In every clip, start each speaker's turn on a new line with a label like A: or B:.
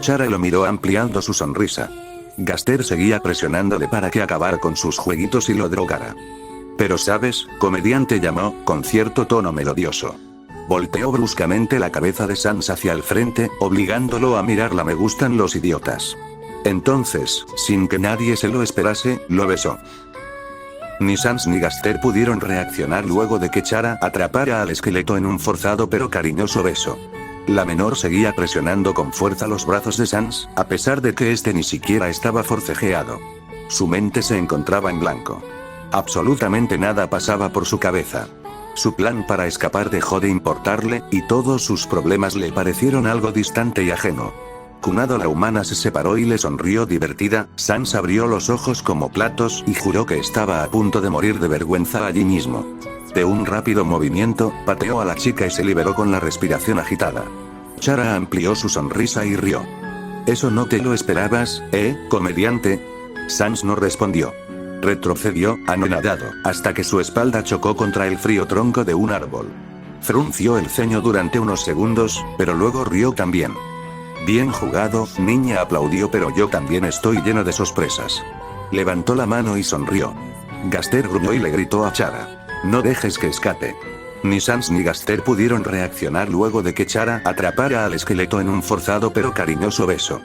A: Chara lo miró ampliando su sonrisa. Gaster seguía presionándole para que acabara con sus jueguitos y lo drogara. Pero sabes, comediante, llamó, con cierto tono melodioso. Volteó bruscamente la cabeza de Sans hacia el frente, obligándolo a mirarla. Me gustan los idiotas. Entonces, sin que nadie se lo esperase, lo besó. Ni Sans ni Gaster pudieron reaccionar luego de que Chara atrapara al esqueleto en un forzado pero cariñoso beso. La menor seguía presionando con fuerza los brazos de Sans, a pesar de que este ni siquiera estaba forcejeado. Su mente se encontraba en blanco. Absolutamente nada pasaba por su cabeza. Su plan para escapar dejó de importarle, y todos sus problemas le parecieron algo distante y ajeno. Kunado la humana se separó y le sonrió divertida. Sans abrió los ojos como platos y juró que estaba a punto de morir de vergüenza allí mismo. De un rápido movimiento, pateó a la chica y se liberó con la respiración agitada. Chara amplió su sonrisa y rió. ¿Eso no te lo esperabas, comediante? Sans no respondió. Retrocedió, anonadado, hasta que su espalda chocó contra el frío tronco de un árbol. Frunció el ceño durante unos segundos, pero luego rió también. Bien jugado, niña, aplaudió. Pero yo también estoy lleno de sorpresas. Levantó la mano y sonrió. Gaster gruñó y le gritó a Chara. No dejes que escape. Ni Sans ni Gaster pudieron reaccionar luego de que Chara atrapara al esqueleto en un forzado pero cariñoso beso.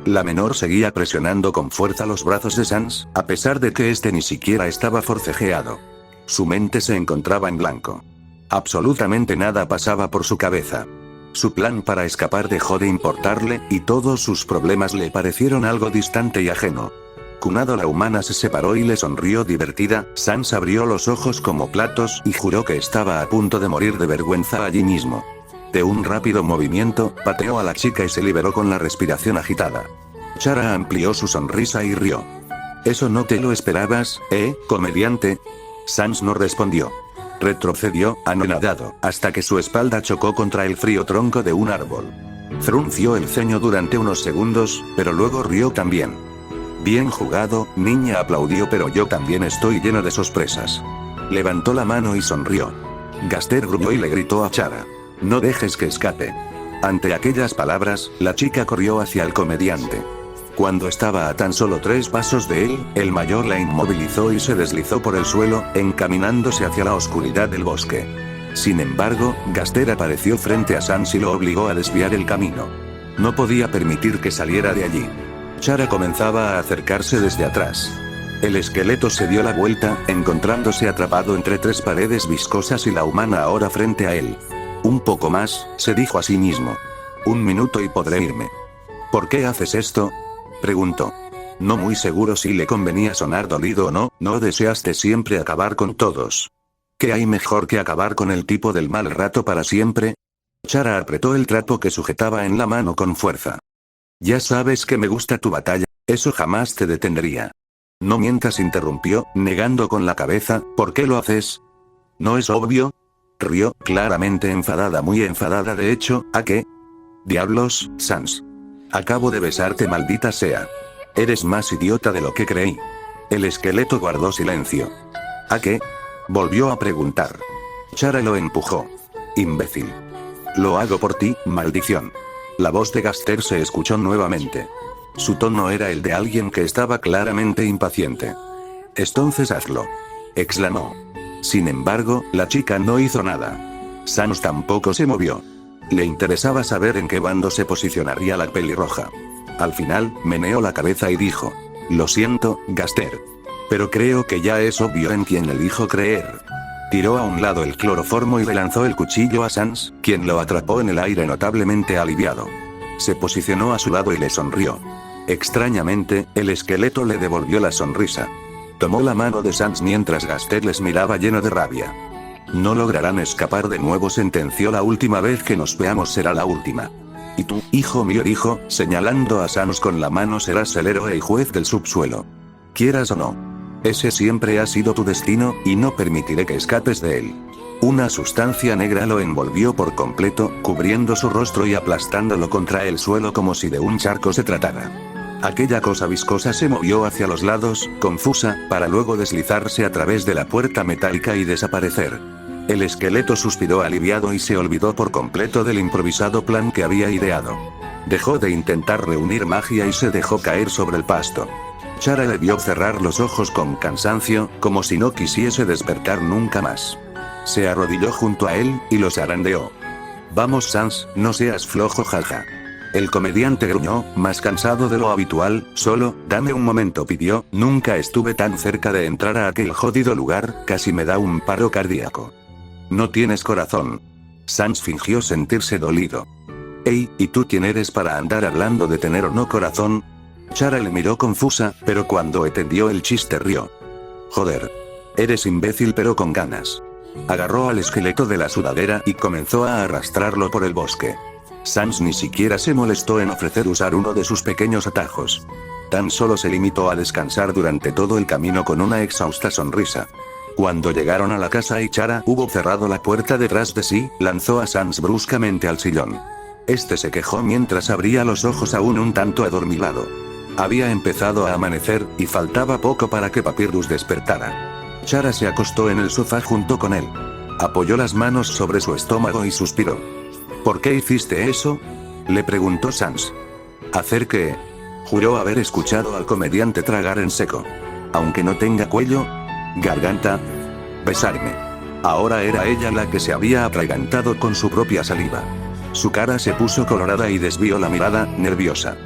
A: La menor seguía presionando con fuerza los brazos de Sans, a pesar de que este ni siquiera estaba forcejeado. Su mente se encontraba en blanco. Absolutamente nada pasaba por su cabeza. Su plan para escapar dejó de importarle, y todos sus problemas le parecieron algo distante y ajeno. Kunado la humana se separó y le sonrió divertida. Sans abrió los ojos como platos y juró que estaba a punto de morir de vergüenza allí mismo. De un rápido movimiento, pateó a la chica y se liberó con la respiración agitada. Chara amplió su sonrisa y rió. ¿Eso no te lo esperabas, comediante? Sans no respondió. Retrocedió, anonadado, hasta que su espalda chocó contra el frío tronco de un árbol. Frunció el ceño durante unos segundos, pero luego rió también. Bien jugado, niña, aplaudió. Pero yo también estoy lleno de sorpresas. Levantó la mano y sonrió. Gaster gruñó y le gritó a Chara. No dejes que escape. Ante aquellas palabras, la chica corrió hacia el comediante. Cuando estaba a tan solo 3 pasos de él, el mayor la inmovilizó y se deslizó por el suelo, encaminándose hacia la oscuridad del bosque. Sin embargo, Gaster apareció frente a Sans y lo obligó a desviar el camino. No podía permitir que saliera de allí. Chara comenzaba a acercarse desde atrás. El esqueleto se dio la vuelta, encontrándose atrapado entre 3 paredes viscosas y la humana ahora frente a él. Un poco más, se dijo a sí mismo. 1 minuto y podré irme. ¿Por qué haces esto?, preguntó. No muy seguro si le convenía sonar dolido o no. ¿No deseaste siempre acabar con todos? ¿Qué hay mejor que acabar con el tipo del mal rato para siempre? Chara apretó el trapo que sujetaba en la mano con fuerza. Ya sabes que me gusta tu batalla, eso jamás te detendría. No mientas, interrumpió, negando con la cabeza. ¿Por qué lo haces? ¿No es obvio? Rió, claramente enfadada, muy enfadada de hecho. ¿A qué? Diablos, Sans. Acabo de besarte, maldita sea. Eres más idiota de lo que creí. El esqueleto guardó silencio. ¿A qué? Volvió a preguntar. Chara lo empujó. Imbécil. Lo hago por ti, maldición. La voz de Gaster se escuchó nuevamente. Su tono era el de alguien que estaba claramente impaciente. Entonces hazlo, exclamó. Sin embargo, la chica no hizo nada. Sans tampoco se movió. Le interesaba saber en qué bando se posicionaría la pelirroja. Al final, meneó la cabeza y dijo: lo siento, Gaster. Pero creo que ya es obvio en quién elijo creer. Tiró a un lado el cloroformo y le lanzó el cuchillo a Sans, quien lo atrapó en el aire notablemente aliviado. Se posicionó a su lado y le sonrió. Extrañamente, el esqueleto le devolvió la sonrisa. Tomó la mano de Sans mientras Gaster les miraba lleno de rabia. No lograrán escapar de nuevo, sentenció. La última vez que nos veamos será la última. Y tú, hijo mío, dijo, señalando a Sans con la mano, serás el héroe y juez del subsuelo. Quieras o no. Ese siempre ha sido tu destino, y no permitiré que escapes de él. Una sustancia negra lo envolvió por completo, cubriendo su rostro y aplastándolo contra el suelo como si de un charco se tratara. Aquella cosa viscosa se movió hacia los lados, confusa, para luego deslizarse a través de la puerta metálica y desaparecer. El esqueleto suspiró aliviado y se olvidó por completo del improvisado plan que había ideado. Dejó de intentar reunir magia y se dejó caer sobre el pasto. Chara le vio cerrar los ojos con cansancio, como si no quisiese despertar nunca más. Se arrodilló junto a él, y lo zarandeó. Vamos Sans, no seas flojo jaja. El comediante gruñó, más cansado de lo habitual, solo, dame un momento pidió, nunca estuve tan cerca de entrar a aquel jodido lugar, casi me da un paro cardíaco. No tienes corazón. Sans fingió sentirse dolido. Ey, ¿y tú quién eres para andar hablando de tener o no corazón? Chara le miró confusa, pero cuando entendió el chiste rió. Joder. Eres imbécil pero con ganas. Agarró al esqueleto de la sudadera y comenzó a arrastrarlo por el bosque. Sans ni siquiera se molestó en ofrecer usar uno de sus pequeños atajos. Tan solo se limitó a descansar durante todo el camino con una exhausta sonrisa. Cuando llegaron a la casa y Chara hubo cerrado la puerta detrás de sí, lanzó a Sans bruscamente al sillón. Este se quejó mientras abría los ojos aún un tanto adormilado. Había empezado a amanecer, y faltaba poco para que Papyrus despertara. Chara se acostó en el sofá junto con él. Apoyó las manos sobre su estómago y suspiró. ¿Por qué hiciste eso? Le preguntó Sans. ¿Hacer qué? Juró haber escuchado al comediante tragar en seco. Aunque no tenga cuello, garganta, besarme. Ahora era ella la que se había atragantado con su propia saliva. Su cara se puso colorada y desvió la mirada, nerviosa.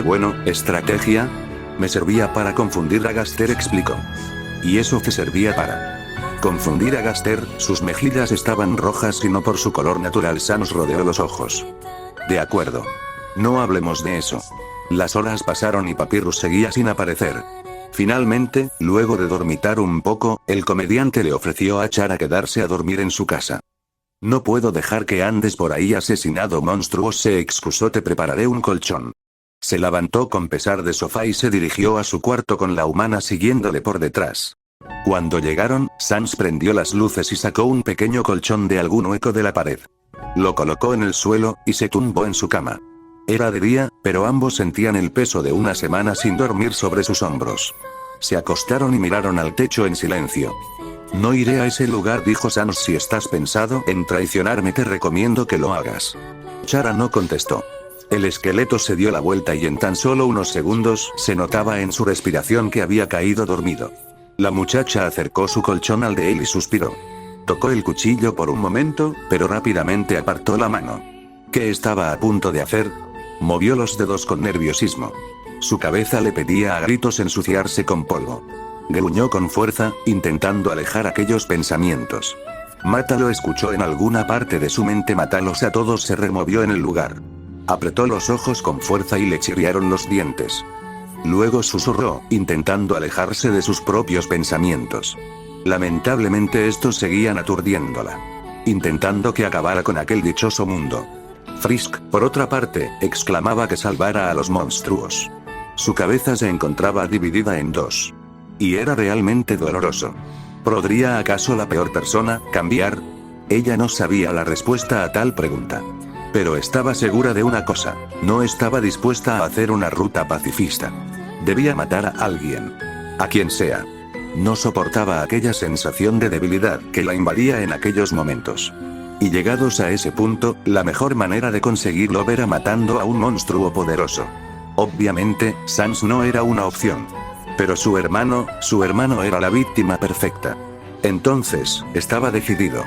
A: Bueno, estrategia. Me servía para confundir a Gaster, explicó. ¿Y eso qué servía para? Confundir a Gaster, sus mejillas estaban rojas y no por su color natural. Sans rodeó los ojos. De acuerdo. No hablemos de eso. Las horas pasaron y Papyrus seguía sin aparecer. Finalmente, luego de dormitar un poco, el comediante le ofreció a Chara quedarse a dormir en su casa. No puedo dejar que andes por ahí asesinado monstruo, se excusó, te prepararé un colchón. Se levantó con pesar de sofá y se dirigió a su cuarto con la humana siguiéndole por detrás. Cuando llegaron, Sans prendió las luces y sacó un pequeño colchón de algún hueco de la pared. Lo colocó en el suelo, y se tumbó en su cama. Era de día, pero ambos sentían el peso de una semana sin dormir sobre sus hombros. Se acostaron y miraron al techo en silencio. No iré a ese lugar, dijo Sans, si estás pensado en traicionarme te recomiendo que lo hagas. Chara no contestó. El esqueleto se dio la vuelta y en tan solo unos segundos se notaba en su respiración que había caído dormido. La muchacha acercó su colchón al de él y suspiró. Tocó el cuchillo por un momento, pero rápidamente apartó la mano. ¿Qué estaba a punto de hacer? Movió los dedos con nerviosismo. Su cabeza le pedía a gritos ensuciarse con polvo. Gruñó con fuerza, intentando alejar aquellos pensamientos. Mátalo, escuchó en alguna parte de su mente. Mátalos a todos. Se removió en el lugar. Apretó los ojos con fuerza y le chirriaron los dientes. Luego susurró, intentando alejarse de sus propios pensamientos. Lamentablemente estos seguían aturdiéndola. Intentando que acabara con aquel dichoso mundo. Frisk, por otra parte, exclamaba que salvara a los monstruos. Su cabeza se encontraba dividida en dos. Y era realmente doloroso. ¿Podría acaso la peor persona cambiar? Ella no sabía la respuesta a tal pregunta. Pero estaba segura de una cosa, no estaba dispuesta a hacer una ruta pacifista. Debía matar a alguien. A quien sea. No soportaba aquella sensación de debilidad que la invadía en aquellos momentos. Y llegados a ese punto, la mejor manera de conseguirlo era matando a un monstruo poderoso. Obviamente, Sans no era una opción. Pero su hermano era la víctima perfecta. Entonces, estaba decidido.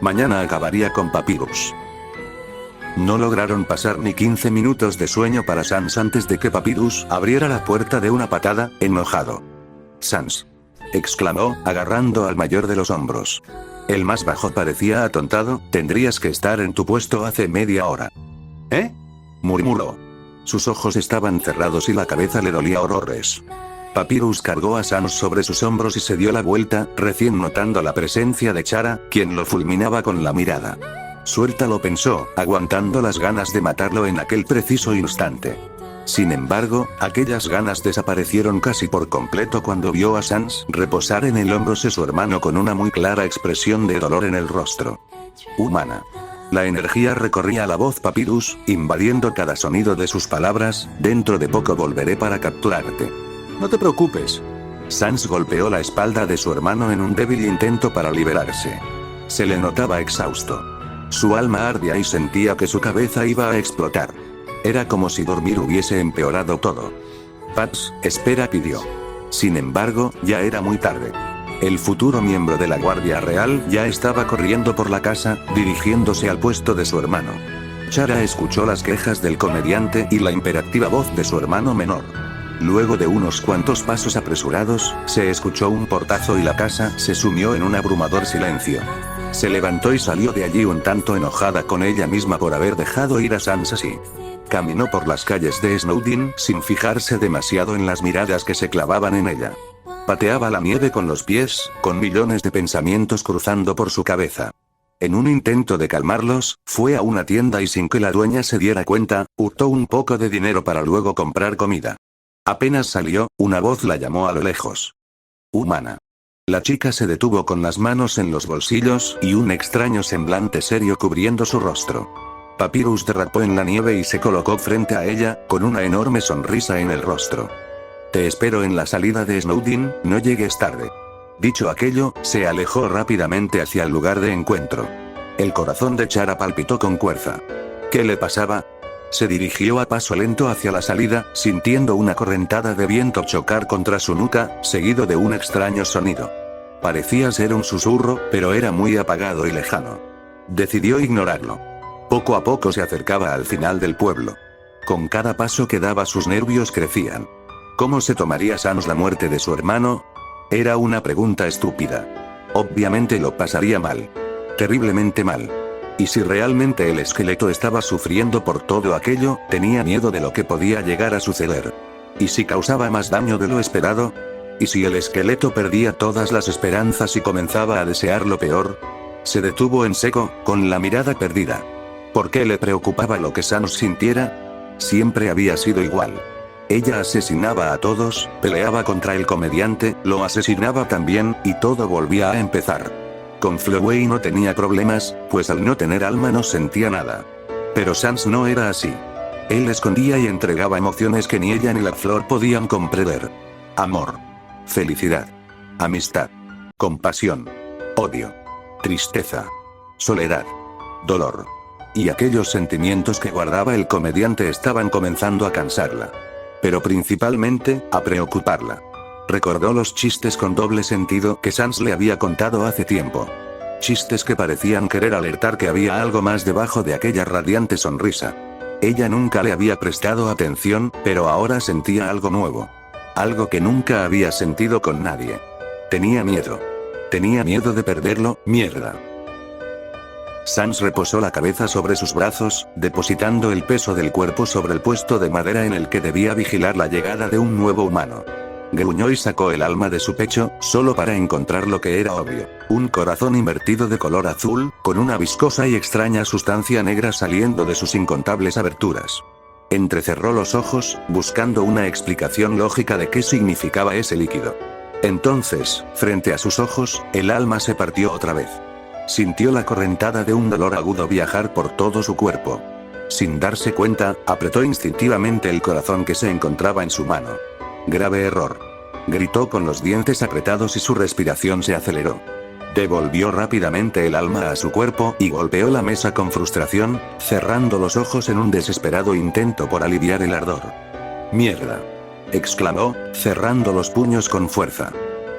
A: Mañana acabaría con Papyrus. No lograron pasar ni 15 minutos de sueño para Sans antes de que Papyrus abriera la puerta de una patada, enojado. Sans, exclamó, agarrando al mayor de los hombros. El más bajo parecía atontado. Tendrías que estar en tu puesto hace media hora. ¿Eh? Murmuró. Sus ojos estaban cerrados y la cabeza le dolía horrores. Papyrus cargó a Sans sobre sus hombros y se dio la vuelta, recién notando la presencia de Chara, quien lo fulminaba con la mirada. Suéltalo, pensó, aguantando las ganas de matarlo en aquel preciso instante. Sin embargo, aquellas ganas desaparecieron casi por completo cuando vio a Sans reposar en el hombro de su hermano con una muy clara expresión de dolor en el rostro. Humana. La energía recorría la voz Papyrus, invadiendo cada sonido de sus palabras. Dentro de poco volveré para capturarte. No te preocupes. Sans golpeó la espalda de su hermano en un débil intento para liberarse. Se le notaba exhausto. Su alma ardía y sentía que su cabeza iba a explotar. Era como si dormir hubiese empeorado todo. Pats, espera, pidió. Sin embargo, ya era muy tarde. El futuro miembro de la Guardia Real ya estaba corriendo por la casa, dirigiéndose al puesto de su hermano. Chara escuchó las quejas del comediante y la imperativa voz de su hermano menor. Luego de unos cuantos pasos apresurados, se escuchó un portazo y la casa se sumió en un abrumador silencio. Se levantó y salió de allí un tanto enojada con ella misma por haber dejado ir a Sans así. Caminó por las calles de Snowdin sin fijarse demasiado en las miradas que se clavaban en ella. Pateaba la nieve con los pies, con millones de pensamientos cruzando por su cabeza. En un intento de calmarlos, fue a una tienda y sin que la dueña se diera cuenta, hurtó un poco de dinero para luego comprar comida. Apenas salió, una voz la llamó a lo lejos. Humana. La chica se detuvo con las manos en los bolsillos y un extraño semblante serio cubriendo su rostro. Papyrus derrapó en la nieve y se colocó frente a ella, con una enorme sonrisa en el rostro. Te espero en la salida de Snowdin, no llegues tarde. Dicho aquello, se alejó rápidamente hacia el lugar de encuentro. El corazón de Chara palpitó con fuerza. ¿Qué le pasaba? Se dirigió a paso lento hacia la salida, sintiendo una correntada de viento chocar contra su nuca, seguido de un extraño sonido. Parecía ser un susurro, pero era muy apagado y lejano. Decidió ignorarlo. Poco a poco se acercaba al final del pueblo. Con cada paso que daba sus nervios crecían. ¿Cómo se tomaría Sans la muerte de su hermano? Era una pregunta estúpida. Obviamente lo pasaría mal. Terriblemente mal. Y si realmente el esqueleto estaba sufriendo por todo aquello, tenía miedo de lo que podía llegar a suceder. ¿Y si causaba más daño de lo esperado? ¿Y si el esqueleto perdía todas las esperanzas y comenzaba a desear lo peor? Se detuvo en seco, con la mirada perdida. ¿Por qué le preocupaba lo que Sans sintiera? Siempre había sido igual. Ella asesinaba a todos, peleaba contra el comediante, lo asesinaba también, y todo volvía a empezar. Con Flowey no tenía problemas, pues al no tener alma no sentía nada. Pero Sans no era así. Él escondía y entregaba emociones que ni ella ni la flor podían comprender. Amor. Felicidad. Amistad. Compasión. Odio. Tristeza. Soledad. Dolor. Y aquellos sentimientos que guardaba el comediante estaban comenzando a cansarla. Pero principalmente, a preocuparla. Recordó los chistes con doble sentido que Sans le había contado hace tiempo. Chistes que parecían querer alertar que había algo más debajo de aquella radiante sonrisa. Ella nunca le había prestado atención, pero ahora sentía algo nuevo. Algo que nunca había sentido con nadie. Tenía miedo. Tenía miedo de perderlo, mierda. Sans reposó la cabeza sobre sus brazos, depositando el peso del cuerpo sobre el puesto de madera en el que debía vigilar la llegada de un nuevo humano. Gruñó y sacó el alma de su pecho, solo para encontrar lo que era obvio. Un corazón invertido de color azul, con una viscosa y extraña sustancia negra saliendo de sus incontables aberturas. Entrecerró los ojos, buscando una explicación lógica de qué significaba ese líquido. Entonces, frente a sus ojos, el alma se partió otra vez. Sintió la correntada de un dolor agudo viajar por todo su cuerpo. Sin darse cuenta, apretó instintivamente el corazón que se encontraba en su mano. Grave error. Gritó con los dientes apretados y su respiración se aceleró. Devolvió rápidamente el alma a su cuerpo y golpeó la mesa con frustración, cerrando los ojos en un desesperado intento por aliviar el ardor. ¡Mierda!, exclamó, cerrando los puños con fuerza.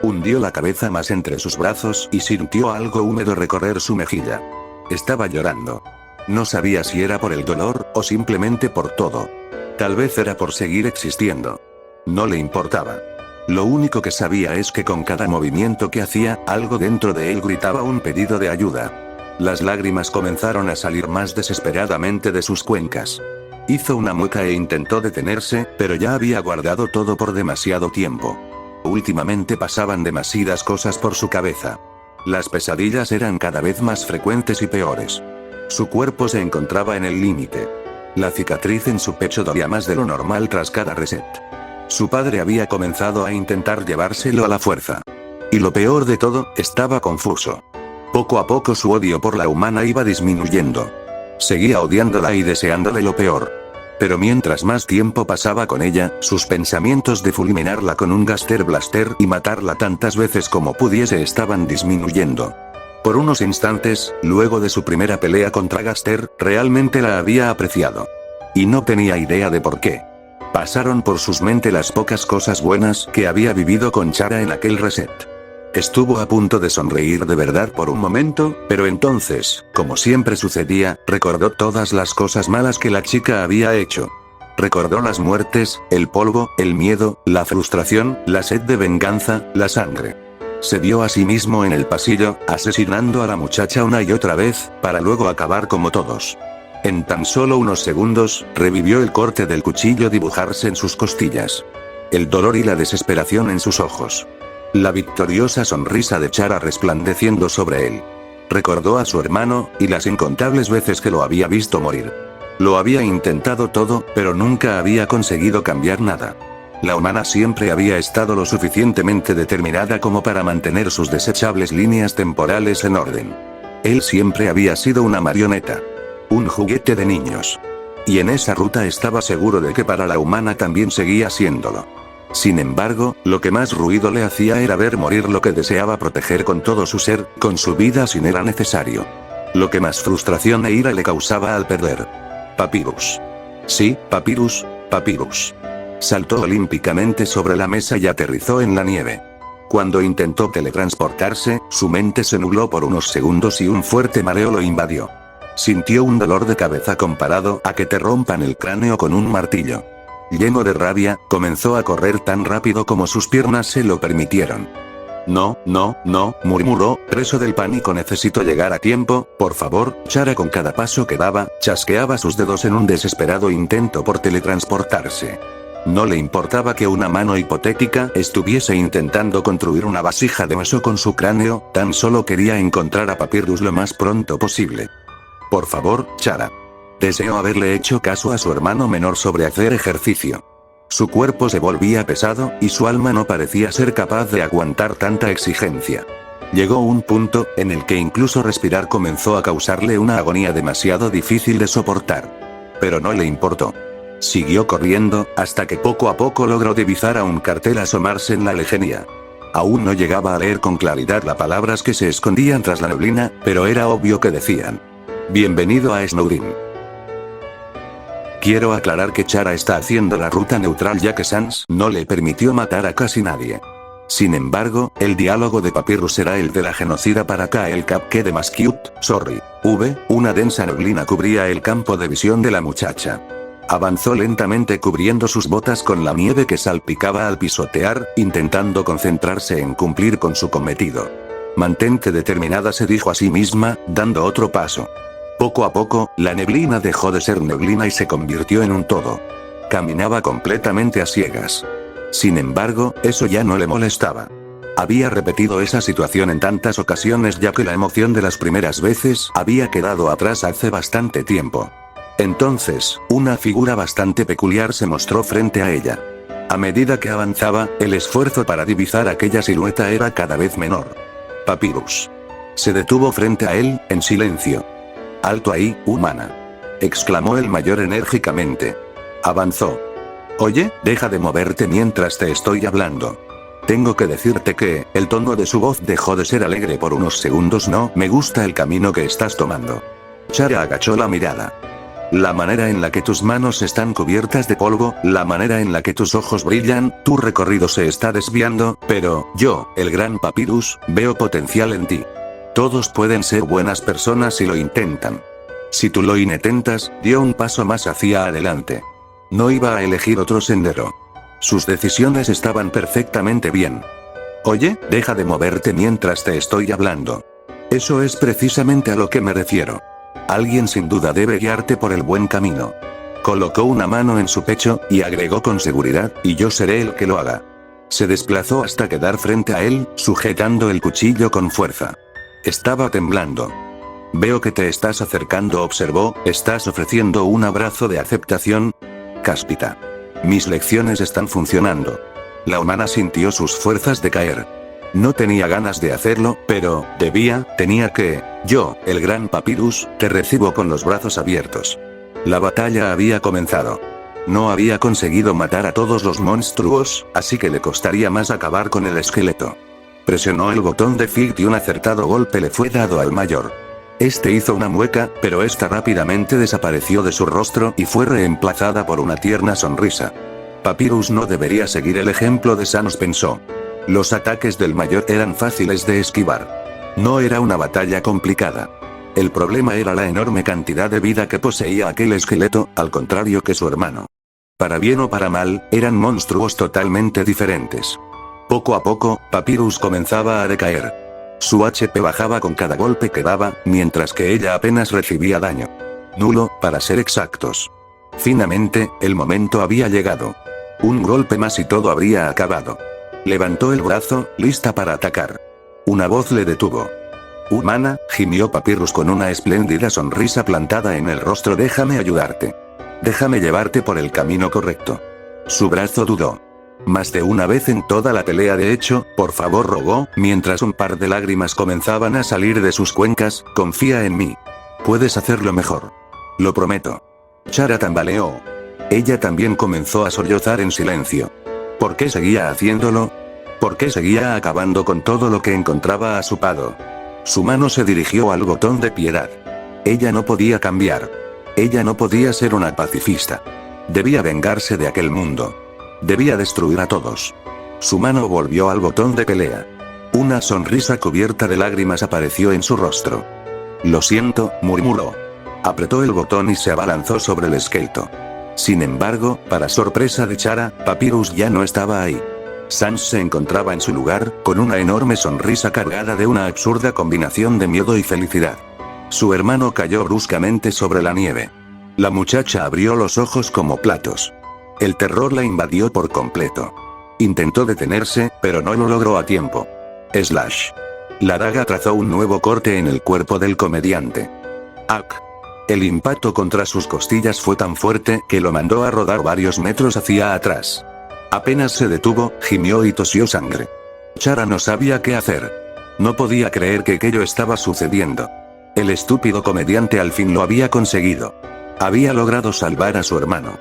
A: Hundió la cabeza más entre sus brazos y sintió algo húmedo recorrer su mejilla. Estaba llorando. No sabía si era por el dolor, o simplemente por todo. Tal vez era por seguir existiendo. No le importaba. Lo único que sabía es que con cada movimiento que hacía, algo dentro de él gritaba un pedido de ayuda. Las lágrimas comenzaron a salir más desesperadamente de sus cuencas. Hizo una mueca e intentó detenerse, pero ya había guardado todo por demasiado tiempo. Últimamente pasaban demasiadas cosas por su cabeza. Las pesadillas eran cada vez más frecuentes y peores. Su cuerpo se encontraba en el límite. La cicatriz en su pecho dolía más de lo normal tras cada reset. Su padre había comenzado a intentar llevárselo a la fuerza. Y lo peor de todo, estaba confuso. Poco a poco su odio por la humana iba disminuyendo. Seguía odiándola y deseándole lo peor. Pero mientras más tiempo pasaba con ella, sus pensamientos de fulminarla con un Gaster Blaster y matarla tantas veces como pudiese estaban disminuyendo. Por unos instantes, luego de su primera pelea contra Gaster, realmente la había apreciado. Y no tenía idea de por qué. Pasaron por sus mente las pocas cosas buenas que había vivido con Chara en aquel reset. Estuvo a punto de sonreír de verdad por un momento, pero entonces, como siempre sucedía, recordó todas las cosas malas que la chica había hecho. Recordó las muertes, el polvo, el miedo, la frustración, la sed de venganza, la sangre. Se vio a sí mismo en el pasillo, asesinando a la muchacha una y otra vez, para luego acabar como todos. En tan solo unos segundos, revivió el corte del cuchillo dibujarse en sus costillas. El dolor y la desesperación en sus ojos. La victoriosa sonrisa de Chara resplandeciendo sobre él. Recordó a su hermano, y las incontables veces que lo había visto morir. Lo había intentado todo, pero nunca había conseguido cambiar nada. La humana siempre había estado lo suficientemente determinada como para mantener sus desechables líneas temporales en orden. Él siempre había sido una marioneta. Un juguete de niños. Y en esa ruta estaba seguro de que para la humana también seguía siéndolo. Sin embargo, lo que más ruido le hacía era ver morir lo que deseaba proteger con todo su ser, con su vida si era necesario. Lo que más frustración e ira le causaba al perder. Papyrus. Sí, Papyrus, Papyrus. Saltó olímpicamente sobre la mesa y aterrizó en la nieve. Cuando intentó teletransportarse, su mente se nubló por unos segundos y un fuerte mareo lo invadió. Sintió un dolor de cabeza comparado a que te rompan el cráneo con un martillo. Lleno de rabia, comenzó a correr tan rápido como sus piernas se lo permitieron. No, no, no, murmuró, preso del pánico. Necesito llegar a tiempo, por favor. Chara con cada paso que daba, chasqueaba sus dedos en un desesperado intento por teletransportarse. No le importaba que una mano hipotética estuviese intentando construir una vasija de hueso con su cráneo, tan solo quería encontrar a Papyrus lo más pronto posible. Por favor, Chara. Deseó haberle hecho caso a su hermano menor sobre hacer ejercicio. Su cuerpo se volvía pesado, y su alma no parecía ser capaz de aguantar tanta exigencia. Llegó un punto en el que incluso respirar comenzó a causarle una agonía demasiado difícil de soportar. Pero no le importó. Siguió corriendo, hasta que poco a poco logró divisar a un cartel asomarse en la lejanía. Aún no llegaba a leer con claridad las palabras que se escondían tras la neblina, pero era obvio que decían: Bienvenido a Snowdin. Quiero aclarar que Chara está haciendo la ruta neutral ya que Sans no le permitió matar a casi nadie. Sin embargo, el diálogo de Papyrus será el de la genocida para Kael Kapke de Mascute, sorry. Una densa neblina cubría el campo de visión de la muchacha. Avanzó lentamente cubriendo sus botas con la nieve que salpicaba al pisotear, intentando concentrarse en cumplir con su cometido. Mantente determinada, se dijo a sí misma, dando otro paso. Poco a poco, la neblina dejó de ser neblina y se convirtió en un todo. Caminaba completamente a ciegas. Sin embargo, eso ya no le molestaba. Había repetido esa situación en tantas ocasiones ya que la emoción de las primeras veces había quedado atrás hace bastante tiempo. Entonces, una figura bastante peculiar se mostró frente a ella. A medida que avanzaba, el esfuerzo para divisar aquella silueta era cada vez menor. Papyrus. Se detuvo frente a él, en silencio. «Alto ahí, humana», exclamó el mayor enérgicamente. Avanzó. «Oye, deja de moverte mientras te estoy hablando. Tengo que decirte que», el tono de su voz dejó de ser alegre por unos segundos. «No me gusta el camino que estás tomando». Chara agachó la mirada. «La manera en la que tus manos están cubiertas de polvo, la manera en la que tus ojos brillan, tu recorrido se está desviando, pero, yo, el gran Papyrus, veo potencial en ti. Todos pueden ser buenas personas si lo intentan. Si tú lo intentas», dio un paso más hacia adelante. No iba a elegir otro sendero. Sus decisiones estaban perfectamente bien. «Oye, deja de moverte mientras te estoy hablando. Eso es precisamente a lo que me refiero. Alguien sin duda debe guiarte por el buen camino». Colocó una mano en su pecho, y agregó con seguridad: «Y yo seré el que lo haga». Se desplazó hasta quedar frente a él, sujetando el cuchillo con fuerza. Estaba temblando. «Veo que te estás acercando», observó. «¿Estás ofreciendo un abrazo de aceptación?» Cáspita. «Mis lecciones están funcionando». La humana sintió sus fuerzas decaer. No tenía ganas de hacerlo, pero, tenía que. «Yo, el gran Papyrus, te recibo con los brazos abiertos». La batalla había comenzado. No había conseguido matar a todos los monstruos, así que le costaría más acabar con el esqueleto. Presionó el botón de Fight y un acertado golpe le fue dado al mayor. Este hizo una mueca, pero esta rápidamente desapareció de su rostro y fue reemplazada por una tierna sonrisa. Papyrus no debería seguir el ejemplo de Sans, pensó. Los ataques del mayor eran fáciles de esquivar. No era una batalla complicada. El problema era la enorme cantidad de vida que poseía aquel esqueleto, al contrario que su hermano. Para bien o para mal, eran monstruos totalmente diferentes. Poco a poco, Papyrus comenzaba a decaer. Su HP bajaba con cada golpe que daba, mientras que ella apenas recibía daño. Nulo, para ser exactos. Finalmente, el momento había llegado. Un golpe más y todo habría acabado. Levantó el brazo, lista para atacar. Una voz le detuvo. Humana, gimió Papyrus con una espléndida sonrisa plantada en el rostro. Déjame ayudarte. Déjame llevarte por el camino correcto. Su brazo dudó. Más de una vez en toda la pelea, de hecho, por favor, rogó, mientras un par de lágrimas comenzaban a salir de sus cuencas. Confía en mí. Puedes hacerlo mejor. Lo prometo. Chara tambaleó. Ella también comenzó a sollozar en silencio. ¿Por qué seguía haciéndolo? ¿Por qué seguía acabando con todo lo que encontraba a su paso? Su mano se dirigió al botón de piedad. Ella no podía cambiar. Ella no podía ser una pacifista. Debía vengarse de aquel mundo. Debía destruir a todos. Su mano volvió al botón de pelea. Una sonrisa cubierta de lágrimas apareció en su rostro. Lo siento, murmuró. Apretó el botón y se abalanzó sobre el esqueleto. Sin embargo, para sorpresa de Chara, Papyrus ya no estaba ahí. Sans se encontraba en su lugar, con una enorme sonrisa cargada de una absurda combinación de miedo y felicidad. Su hermano cayó bruscamente sobre la nieve. La muchacha abrió los ojos como platos. El terror la invadió por completo. Intentó detenerse, pero no lo logró a tiempo. Slash. La daga trazó un nuevo corte en el cuerpo del comediante. ¡Ac! El impacto contra sus costillas fue tan fuerte que lo mandó a rodar varios metros hacia atrás. Apenas se detuvo, gimió y tosió sangre. Chara no sabía qué hacer. No podía creer que aquello estaba sucediendo. El estúpido comediante al fin lo había conseguido. Había logrado salvar a su hermano.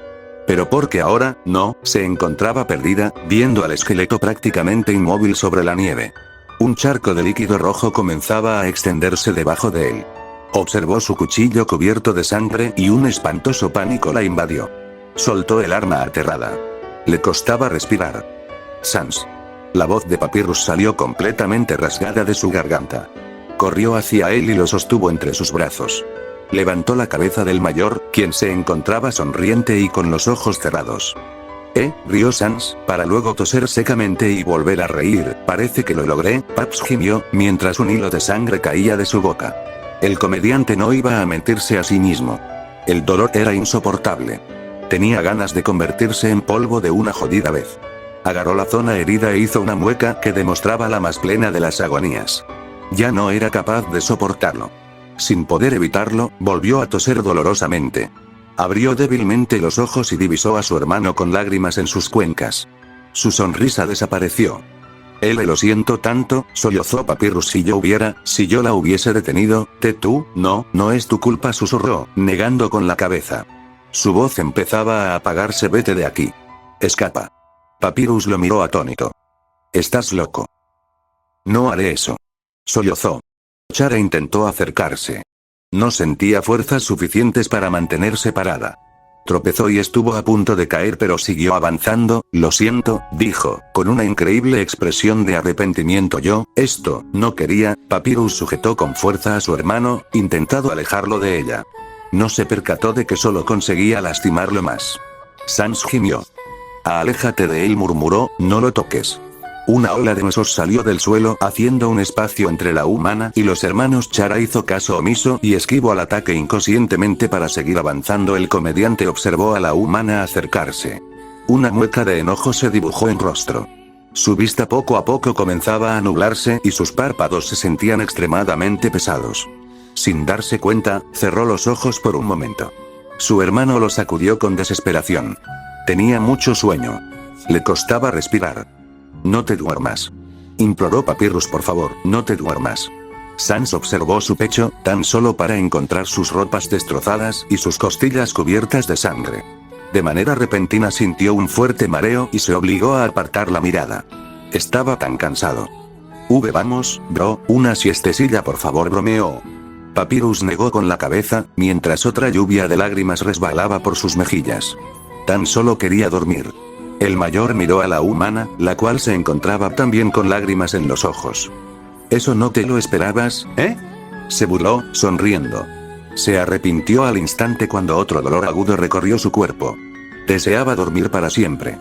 A: Pero porque ahora, no, se encontraba perdida, viendo al esqueleto prácticamente inmóvil sobre la nieve. Un charco de líquido rojo comenzaba a extenderse debajo de él. Observó su cuchillo cubierto de sangre y un espantoso pánico la invadió. Soltó el arma aterrada. Le costaba respirar. Sans. La voz de Papyrus salió completamente rasgada de su garganta. Corrió hacia él y lo sostuvo entre sus brazos. Levantó la cabeza del mayor, quien se encontraba sonriente y con los ojos cerrados. Rió Sans, para luego toser secamente y volver a reír. Parece que lo logré, Paps gimió, mientras un hilo de sangre caía de su boca. El comediante no iba a mentirse a sí mismo. El dolor era insoportable. Tenía ganas de convertirse en polvo de una jodida vez. Agarró la zona herida e hizo una mueca que demostraba la más plena de las agonías. Ya no era capaz de soportarlo. Sin poder evitarlo, volvió a toser dolorosamente. Abrió débilmente los ojos y divisó a su hermano con lágrimas en sus cuencas. Su sonrisa desapareció. Lo siento tanto, sollozó Papyrus. Si yo la hubiese detenido, no es tu culpa, susurró, negando con la cabeza. Su voz empezaba a apagarse. Vete de aquí. Escapa. Papyrus lo miró atónito. Estás loco. No haré eso. Sollozó. Chara intentó acercarse. No sentía fuerzas suficientes para mantenerse parada. Tropezó y estuvo a punto de caer, pero siguió avanzando. Lo siento, dijo, con una increíble expresión de arrepentimiento. Esto, no quería. Papyrus sujetó con fuerza a su hermano, intentando alejarlo de ella. No se percató de que solo conseguía lastimarlo más. Sans gimió. Aléjate de él, murmuró, no lo toques. Una ola de huesos salió del suelo, haciendo un espacio entre la humana y los hermanos. Chara hizo caso omiso y esquivó al ataque inconscientemente para seguir avanzando. El comediante observó a la humana acercarse. Una mueca de enojo se dibujó en rostro. Su vista poco a poco comenzaba a nublarse y sus párpados se sentían extremadamente pesados. Sin darse cuenta, cerró los ojos por un momento. Su hermano lo sacudió con desesperación. Tenía mucho sueño. Le costaba respirar. No te duermas. Imploró Papyrus, por favor, no te duermas. Sans observó su pecho, tan solo para encontrar sus ropas destrozadas y sus costillas cubiertas de sangre. De manera repentina sintió un fuerte mareo y se obligó a apartar la mirada. Estaba tan cansado. Vamos, bro, una siestecilla por favor, bromeó. Papyrus negó con la cabeza, mientras otra lluvia de lágrimas resbalaba por sus mejillas. Tan solo quería dormir. El mayor miró a la humana, la cual se encontraba también con lágrimas en los ojos. ¿Eso no te lo esperabas, eh? Se burló, sonriendo. Se arrepintió al instante cuando otro dolor agudo recorrió su cuerpo. Deseaba dormir para siempre.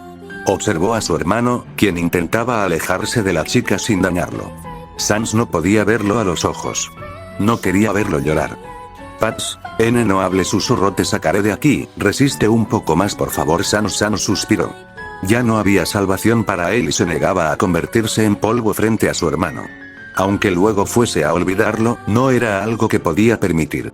A: Observó a su hermano, quien intentaba alejarse de la chica sin dañarlo. Sans no podía verlo a los ojos. No quería verlo llorar. Pats, no hable, susurró, te sacaré de aquí, resiste un poco más por favor. Sans suspiró. Ya no había salvación para él y se negaba a convertirse en polvo frente a su hermano. Aunque luego fuese a olvidarlo, no era algo que podía permitir.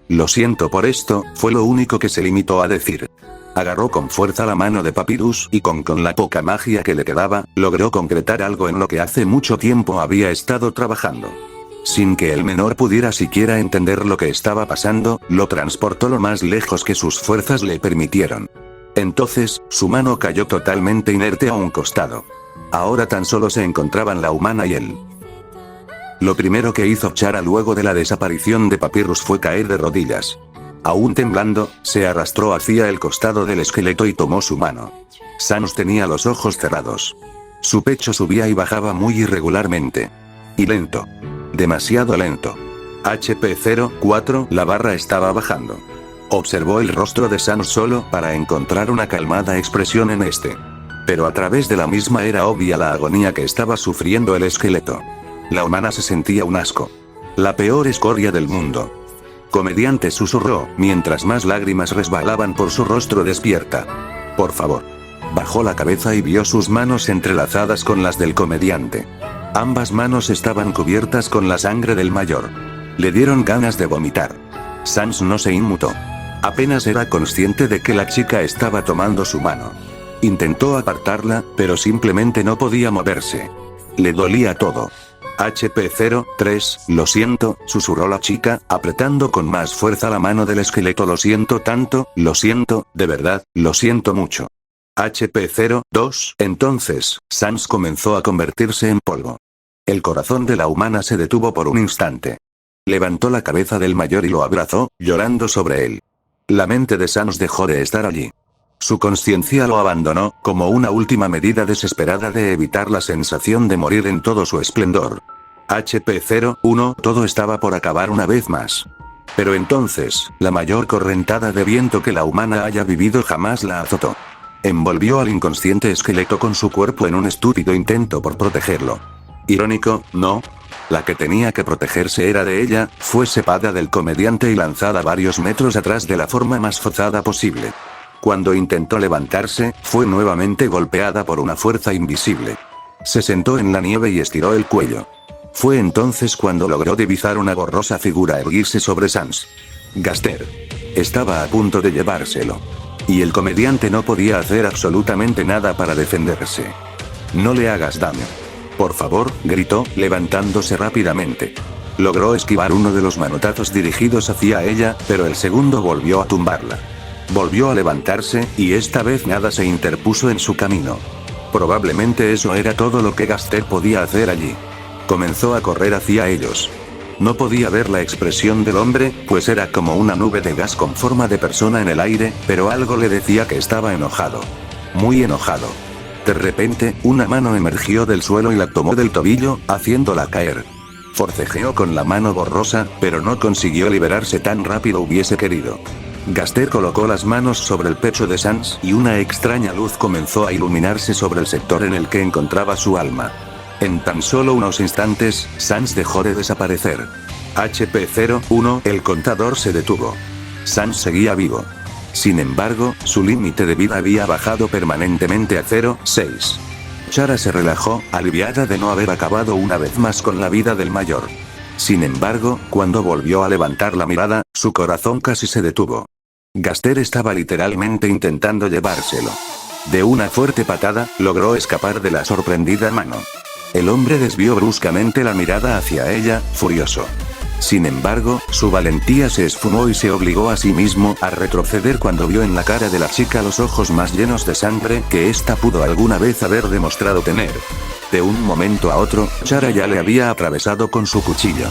A: Lo siento por esto, fue lo único que se limitó a decir. Agarró con fuerza la mano de Papyrus y con la poca magia que le quedaba, logró concretar algo en lo que hace mucho tiempo había estado trabajando. Sin que el menor pudiera siquiera entender lo que estaba pasando, lo transportó lo más lejos que sus fuerzas le permitieron. Entonces, su mano cayó totalmente inerte a un costado. Ahora tan solo se encontraban la humana y él. Lo primero que hizo Chara luego de la desaparición de Papyrus fue caer de rodillas. Aún temblando, se arrastró hacia el costado del esqueleto y tomó su mano. Sans tenía los ojos cerrados. Su pecho subía y bajaba muy irregularmente. Y lento. Demasiado lento. HP 04, la barra estaba bajando. Observó el rostro de Sans solo para encontrar una calmada expresión en este. Pero a través de la misma era obvia la agonía que estaba sufriendo el esqueleto. La humana se sentía un asco. La peor escoria del mundo. Comediante, susurró, mientras más lágrimas resbalaban por su rostro. Despierta. Por favor. Bajó la cabeza y vio sus manos entrelazadas con las del comediante. Ambas manos estaban cubiertas con la sangre del mayor. Le dieron ganas de vomitar. Sans no se inmutó. Apenas era consciente de que la chica estaba tomando su mano. Intentó apartarla, pero simplemente no podía moverse. Le dolía todo. HP 03, lo siento, susurró la chica, apretando con más fuerza la mano del esqueleto. Lo siento tanto, lo siento, de verdad, lo siento mucho. HP 02, entonces, Sans comenzó a convertirse en polvo. El corazón de la humana se detuvo por un instante. Levantó la cabeza del mayor y lo abrazó, llorando sobre él. La mente de Sans dejó de estar allí. Su conciencia lo abandonó, como una última medida desesperada de evitar la sensación de morir en todo su esplendor. HP 01, todo estaba por acabar una vez más. Pero entonces, la mayor correntada de viento que la humana haya vivido jamás la azotó. Envolvió al inconsciente esqueleto con su cuerpo en un estúpido intento por protegerlo. Irónico, ¿no? La que tenía que protegerse era de ella, fue separada del comediante y lanzada varios metros atrás de la forma más forzada posible. Cuando intentó levantarse, fue nuevamente golpeada por una fuerza invisible. Se sentó en la nieve y estiró el cuello. Fue entonces cuando logró divisar una borrosa figura erguirse sobre Sans. Gaster. Estaba a punto de llevárselo. Y el comediante no podía hacer absolutamente nada para defenderse. No le hagas daño. Por favor, gritó, levantándose rápidamente. Logró esquivar uno de los manotazos dirigidos hacia ella, pero el segundo volvió a tumbarla. Volvió a levantarse, y esta vez nada se interpuso en su camino. Probablemente eso era todo lo que Gaster podía hacer allí. Comenzó a correr hacia ellos. No podía ver la expresión del hombre, pues era como una nube de gas con forma de persona en el aire, pero algo le decía que estaba enojado. Muy enojado. De repente, una mano emergió del suelo y la tomó del tobillo, haciéndola caer. Forcejeó con la mano borrosa, pero no consiguió liberarse tan rápido hubiese querido. Gaster colocó las manos sobre el pecho de Sans y una extraña luz comenzó a iluminarse sobre el sector en el que encontraba su alma. En tan solo unos instantes, Sans dejó de desaparecer. HP 01, el contador se detuvo. Sans seguía vivo. Sin embargo, su límite de vida había bajado permanentemente a 0,6. Chara se relajó, aliviada de no haber acabado una vez más con la vida del mayor. Sin embargo, cuando volvió a levantar la mirada, su corazón casi se detuvo. Gaster estaba literalmente intentando llevárselo. De una fuerte patada, logró escapar de la sorprendida mano. El hombre desvió bruscamente la mirada hacia ella, furioso. Sin embargo, su valentía se esfumó y se obligó a sí mismo a retroceder cuando vio en la cara de la chica los ojos más llenos de sangre que ésta pudo alguna vez haber demostrado tener. De un momento a otro, Chara ya le había atravesado con su cuchillo.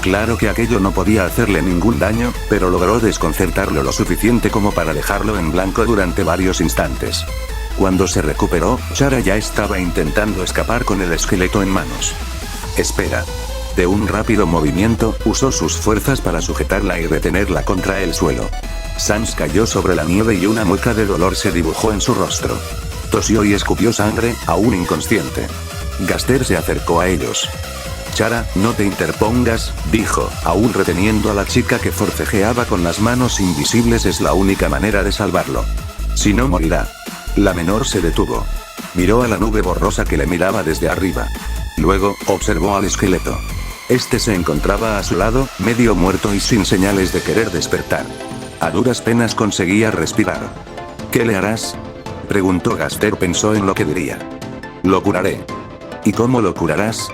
A: Claro que aquello no podía hacerle ningún daño, pero logró desconcertarlo lo suficiente como para dejarlo en blanco durante varios instantes. Cuando se recuperó, Chara ya estaba intentando escapar con el esqueleto en manos. Espera. De un rápido movimiento, usó sus fuerzas para sujetarla y retenerla contra el suelo. Sans cayó sobre la nieve y una mueca de dolor se dibujó en su rostro. Tosió y escupió sangre, aún inconsciente. Gaster se acercó a ellos. Chara, no te interpongas, dijo, aún reteniendo a la chica que forcejeaba con las manos invisibles. Es la única manera de salvarlo. Si no, morirá. La menor se detuvo. Miró a la nube borrosa que le miraba desde arriba. Luego, observó al esqueleto. Este se encontraba a su lado, medio muerto y sin señales de querer despertar. A duras penas conseguía respirar. ¿Qué le harás?, preguntó Gaster. Pensó en lo que diría. Lo curaré. ¿Y cómo lo curarás?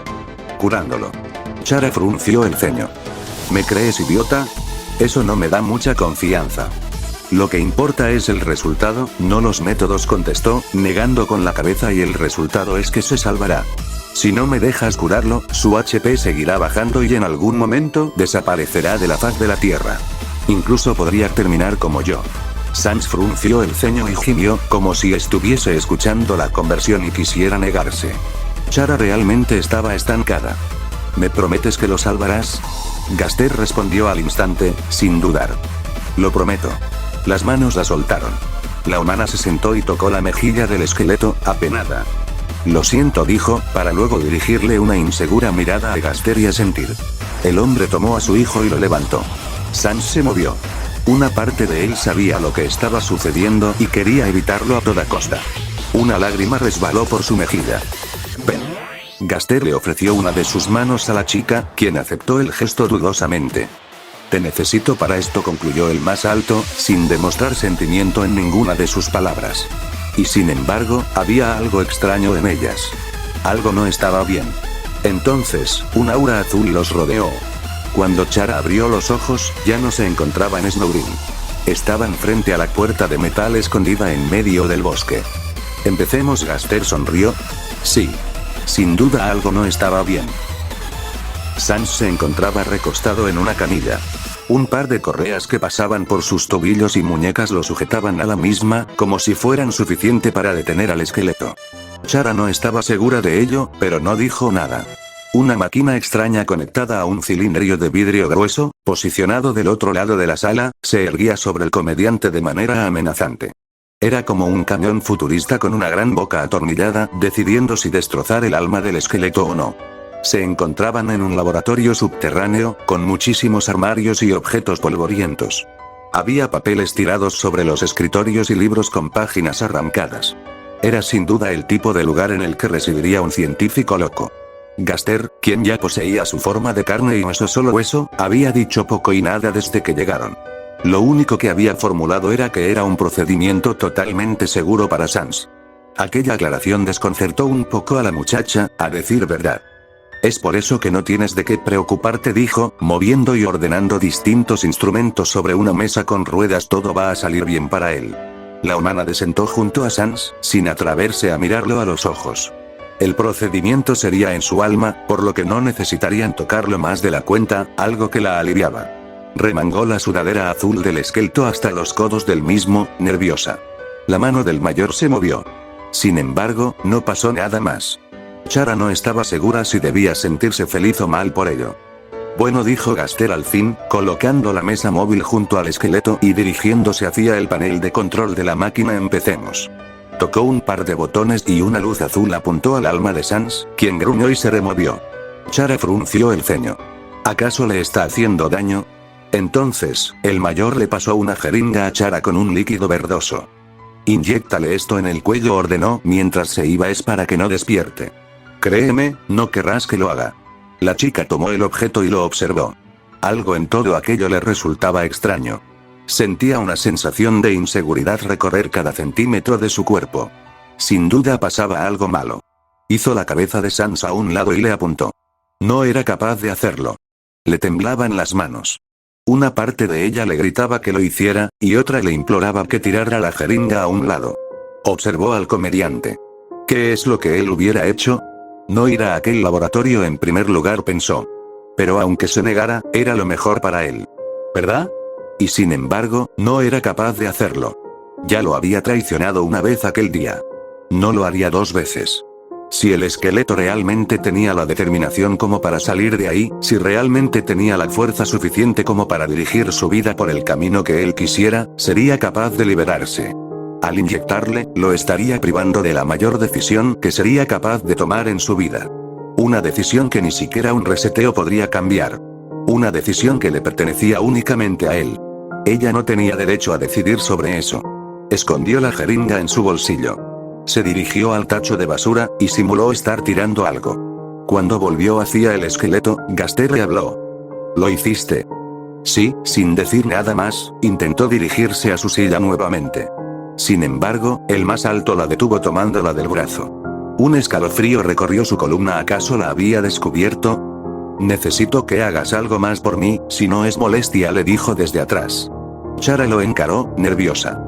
A: Curándolo. Chara frunció el ceño. ¿Me crees idiota? Eso no me da mucha confianza. Lo que importa es el resultado, no los métodos, contestó, negando con la cabeza, y el resultado es que se salvará. Si no me dejas curarlo, su HP seguirá bajando y en algún momento desaparecerá de la faz de la tierra. Incluso podría terminar como yo. Sans frunció el ceño y gimió, como si estuviese escuchando la conversión y quisiera negarse. Chara realmente estaba estancada. ¿Me prometes que lo salvarás? Gaster respondió al instante, sin dudar. Lo prometo. Las manos la soltaron. La humana se sentó y tocó la mejilla del esqueleto, apenada. Lo siento, dijo, para luego dirigirle una insegura mirada a Gaster y asentir. El hombre tomó a su hijo y lo levantó. Sans se movió. Una parte de él sabía lo que estaba sucediendo y quería evitarlo a toda costa. Una lágrima resbaló por su mejilla. Ven. Gaster le ofreció una de sus manos a la chica, quien aceptó el gesto dudosamente. Te necesito para esto, concluyó el más alto, sin demostrar sentimiento en ninguna de sus palabras. Y sin embargo, había algo extraño en ellas. Algo no estaba bien. Entonces, un aura azul los rodeó. Cuando Chara abrió los ojos, ya no se encontraba en Snowdin. Estaban frente a la puerta de metal escondida en medio del bosque. ¿Empecemos? Gaster sonrió. Sí. Sin duda algo no estaba bien. Sans se encontraba recostado en una camilla. Un par de correas que pasaban por sus tobillos y muñecas lo sujetaban a la misma, como si fueran suficiente para detener al esqueleto. Chara no estaba segura de ello, pero no dijo nada. Una máquina extraña conectada a un cilindro de vidrio grueso, posicionado del otro lado de la sala, se erguía sobre el comediante de manera amenazante. Era como un cañón futurista con una gran boca atornillada, decidiendo si destrozar el alma del esqueleto o no. Se encontraban en un laboratorio subterráneo, con muchísimos armarios y objetos polvorientos. Había papeles tirados sobre los escritorios y libros con páginas arrancadas. Era sin duda el tipo de lugar en el que residiría un científico loco. Gaster, quien ya poseía su forma de carne y hueso, solo hueso, había dicho poco y nada desde que llegaron. Lo único que había formulado era que era un procedimiento totalmente seguro para Sans. Aquella aclaración desconcertó un poco a la muchacha, a decir verdad. Es por eso que no tienes de qué preocuparte, dijo, moviendo y ordenando distintos instrumentos sobre una mesa con ruedas. Todo va a salir bien para él. La humana desentó junto a Sans, sin atreverse a mirarlo a los ojos. El procedimiento sería en su alma, por lo que no necesitarían tocarlo más de la cuenta, algo que la aliviaba. Remangó la sudadera azul del esqueleto hasta los codos del mismo, nerviosa. La mano del mayor se movió. Sin embargo, no pasó nada más. Chara no estaba segura si debía sentirse feliz o mal por ello. Bueno, dijo Gaster al fin, colocando la mesa móvil junto al esqueleto y dirigiéndose hacia el panel de control de la máquina. Empecemos. Tocó un par de botones y una luz azul apuntó al alma de Sans, quien gruñó y se removió. Chara frunció el ceño. ¿Acaso le está haciendo daño? Entonces, el mayor le pasó una jeringa a Chara con un líquido verdoso. Inyéctale esto en el cuello, ordenó mientras se iba. Es para que no despierte. Créeme, no querrás que lo haga. La chica tomó el objeto y lo observó. Algo en todo aquello le resultaba extraño. Sentía una sensación de inseguridad recorrer cada centímetro de su cuerpo. Sin duda pasaba algo malo. Hizo la cabeza de Sans a un lado y le apuntó. No era capaz de hacerlo. Le temblaban las manos. Una parte de ella le gritaba que lo hiciera, y otra le imploraba que tirara la jeringa a un lado. Observó al comediante. ¿Qué es lo que él hubiera hecho? No ir a aquel laboratorio en primer lugar, pensó. Pero aunque se negara, era lo mejor para él. ¿Verdad? Y sin embargo, no era capaz de hacerlo. Ya lo había traicionado una vez aquel día. No lo haría 2 veces. Si el esqueleto realmente tenía la determinación como para salir de ahí, si realmente tenía la fuerza suficiente como para dirigir su vida por el camino que él quisiera, sería capaz de liberarse. Al inyectarle, lo estaría privando de la mayor decisión que sería capaz de tomar en su vida. Una decisión que ni siquiera un reseteo podría cambiar. Una decisión que le pertenecía únicamente a él. Ella no tenía derecho a decidir sobre eso. Escondió la jeringa en su bolsillo. Se dirigió al tacho de basura, y simuló estar tirando algo. Cuando volvió hacia el esqueleto, Gaster le habló. ¿Lo hiciste? Sí, sin decir nada más, intentó dirigirse a su silla nuevamente. Sin embargo, el más alto la detuvo tomándola del brazo. Un escalofrío recorrió su columna. ¿Acaso la había descubierto? Necesito que hagas algo más por mí, si no es molestia, le dijo desde atrás. Chara lo encaró, nerviosa.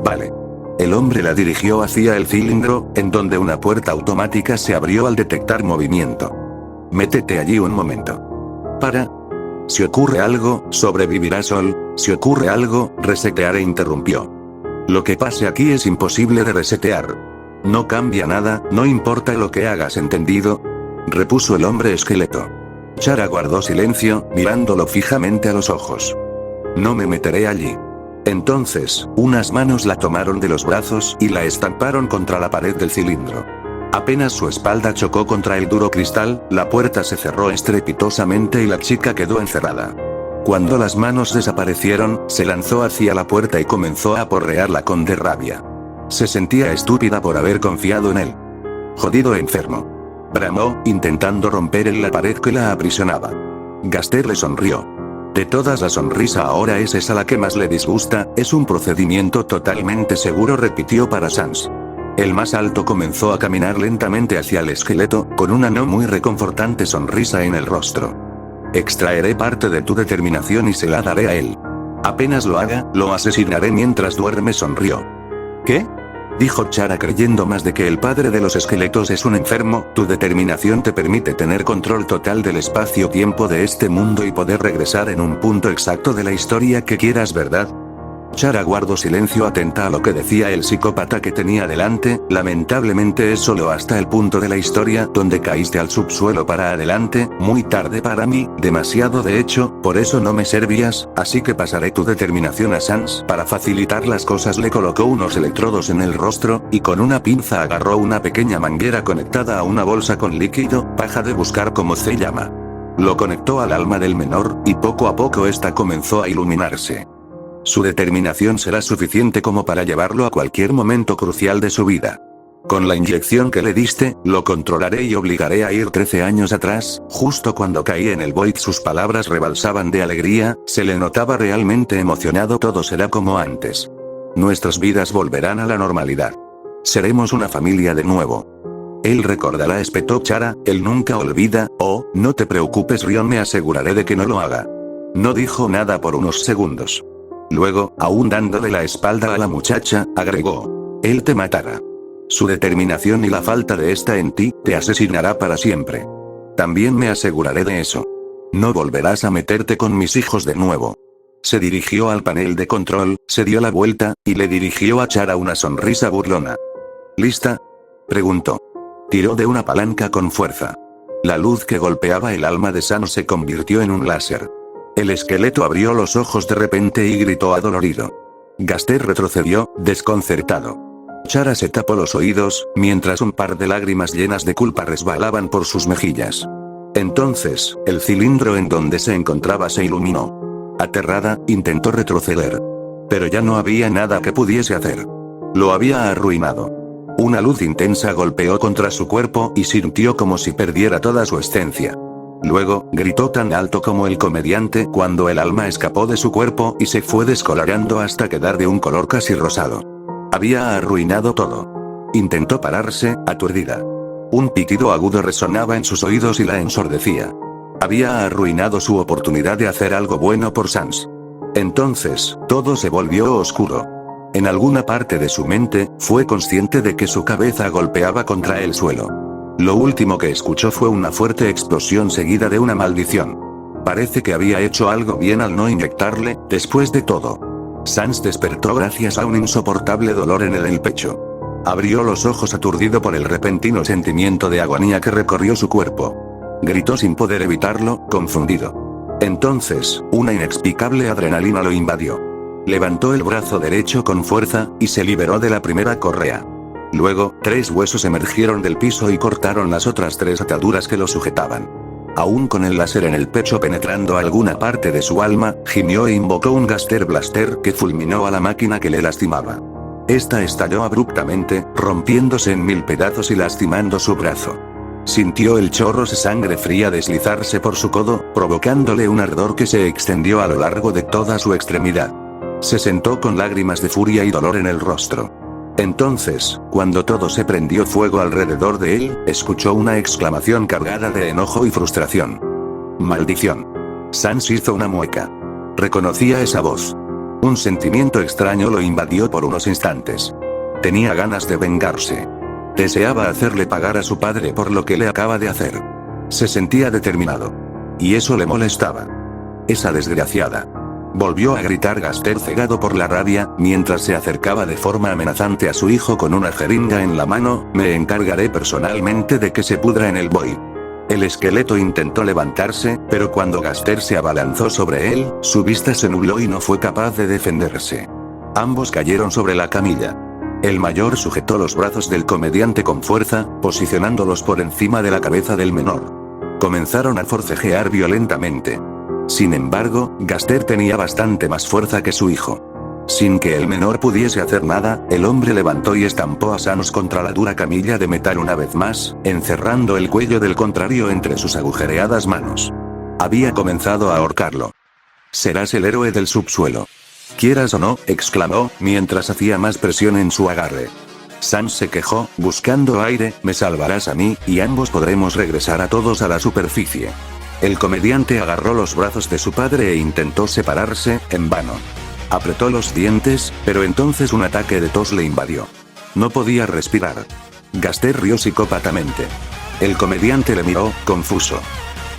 A: Vale. El hombre la dirigió hacia el cilindro, en donde una puerta automática se abrió al detectar movimiento. Métete allí un momento. Para. Si ocurre algo, sobrevivirá Sol. Si ocurre algo, resetearé, interrumpió. Lo que pase aquí es imposible de resetear. No cambia nada, no importa lo que hagas, ¿entendido? Repuso el hombre esqueleto. Chara guardó silencio, mirándolo fijamente a los ojos. No me meteré allí. Entonces, unas manos la tomaron de los brazos y la estamparon contra la pared del cilindro. Apenas su espalda chocó contra el duro cristal, la puerta se cerró estrepitosamente y la chica quedó encerrada. Cuando las manos desaparecieron, se lanzó hacia la puerta y comenzó a aporrearla con rabia. Se sentía estúpida por haber confiado en él. Jodido enfermo. Bramó, intentando romper la pared que la aprisionaba. Gaster le sonrió. De todas, la sonrisa ahora es esa la que más le disgusta. Es un procedimiento totalmente seguro, repitió para Sans. El más alto comenzó a caminar lentamente hacia el esqueleto, con una no muy reconfortante sonrisa en el rostro. Extraeré parte de tu determinación y se la daré a él. Apenas lo haga, lo asesinaré mientras duerme, sonrió. ¿Qué? Dijo Chara, creyendo más de que el padre de los esqueletos es un enfermo. Tu determinación te permite tener control total del espacio-tiempo de este mundo y poder regresar en un punto exacto de la historia que quieras, ¿verdad? Chara guardó silencio, atenta a lo que decía el psicópata que tenía delante. Lamentablemente es solo hasta el punto de la historia donde caíste al subsuelo. Para adelante, muy tarde para mí, demasiado de hecho, por eso no me servías, así que pasaré tu determinación a Sans. Para facilitar las cosas le colocó unos electrodos en el rostro, y con una pinza agarró una pequeña manguera conectada a una bolsa con líquido, paja de buscar como se llama. Lo conectó al alma del menor, y poco a poco esta comenzó a iluminarse. Su determinación será suficiente como para llevarlo a cualquier momento crucial de su vida. Con la inyección que le diste, lo controlaré y obligaré a ir 13 años atrás, justo cuando caí en el Void. Sus palabras rebalsaban de alegría, se le notaba realmente emocionado. Todo será como antes. Nuestras vidas volverán a la normalidad. Seremos una familia de nuevo. Él recordará, espetó Chara, él nunca olvida. Oh, no te preocupes, Rion, me aseguraré de que no lo haga. No dijo nada por unos segundos. Luego, aún dándole la espalda a la muchacha, agregó. Él te matará. Su determinación y la falta de esta en ti, te asesinará para siempre. También me aseguraré de eso. No volverás a meterte con mis hijos de nuevo. Se dirigió al panel de control, se dio la vuelta, y le dirigió a Chara una sonrisa burlona. ¿Lista? Preguntó. Tiró de una palanca con fuerza. La luz que golpeaba el alma de Sans se convirtió en un láser. El esqueleto abrió los ojos de repente y gritó adolorido. Gaster retrocedió, desconcertado. Chara se tapó los oídos, mientras un par de lágrimas llenas de culpa resbalaban por sus mejillas. Entonces, el cilindro en donde se encontraba se iluminó. Aterrada, intentó retroceder. Pero ya no había nada que pudiese hacer. Lo había arruinado. Una luz intensa golpeó contra su cuerpo y sintió como si perdiera toda su esencia. Luego, gritó tan alto como el comediante cuando el alma escapó de su cuerpo y se fue descolorando hasta quedar de un color casi rosado. Había arruinado todo. Intentó pararse, aturdida. Un pitido agudo resonaba en sus oídos y la ensordecía. Había arruinado su oportunidad de hacer algo bueno por Sans. Entonces, todo se volvió oscuro. En alguna parte de su mente, fue consciente de que su cabeza golpeaba contra el suelo. Lo último que escuchó fue una fuerte explosión seguida de una maldición. Parece que había hecho algo bien al no inyectarle, después de todo. Sans despertó gracias a un insoportable dolor en el pecho. Abrió los ojos aturdido por el repentino sentimiento de agonía que recorrió su cuerpo. Gritó sin poder evitarlo, confundido. Entonces, una inexplicable adrenalina lo invadió. Levantó el brazo derecho con fuerza, y se liberó de la primera correa. Luego, 3 huesos emergieron del piso y cortaron las otras 3 ataduras que lo sujetaban. Aún con el láser en el pecho penetrando alguna parte de su alma, gimió e invocó un Gaster Blaster que fulminó a la máquina que le lastimaba. Esta estalló abruptamente, rompiéndose en 1000 pedazos y lastimando su brazo. Sintió el chorro de sangre fría deslizarse por su codo, provocándole un ardor que se extendió a lo largo de toda su extremidad. Se sentó con lágrimas de furia y dolor en el rostro. Entonces, cuando todo se prendió fuego alrededor de él, escuchó una exclamación cargada de enojo y frustración. ¡Maldición! Sans hizo una mueca. Reconocía esa voz. Un sentimiento extraño lo invadió por unos instantes. Tenía ganas de vengarse. Deseaba hacerle pagar a su padre por lo que le acaba de hacer. Se sentía determinado. Y eso le molestaba. Esa desgraciada. Volvió a gritar Gaster cegado por la rabia, mientras se acercaba de forma amenazante a su hijo con una jeringa en la mano: me encargaré personalmente de que se pudra en el Void. El esqueleto intentó levantarse, pero cuando Gaster se abalanzó sobre él, su vista se nubló y no fue capaz de defenderse. Ambos cayeron sobre la camilla. El mayor sujetó los brazos del comediante con fuerza, posicionándolos por encima de la cabeza del menor. Comenzaron a forcejear violentamente. Sin embargo, Gaster tenía bastante más fuerza que su hijo. Sin que el menor pudiese hacer nada, el hombre levantó y estampó a Sans contra la dura camilla de metal una vez más, encerrando el cuello del contrario entre sus agujereadas manos. Había comenzado a ahorcarlo. «Serás el héroe del subsuelo. Quieras o no», exclamó, mientras hacía más presión en su agarre. Sans se quejó, buscando aire: «Me salvarás a mí, y ambos podremos regresar a todos a la superficie». El comediante agarró los brazos de su padre e intentó separarse, en vano. Apretó los dientes, pero entonces un ataque de tos le invadió. No podía respirar. Gaster rió psicópatamente. El comediante le miró, confuso.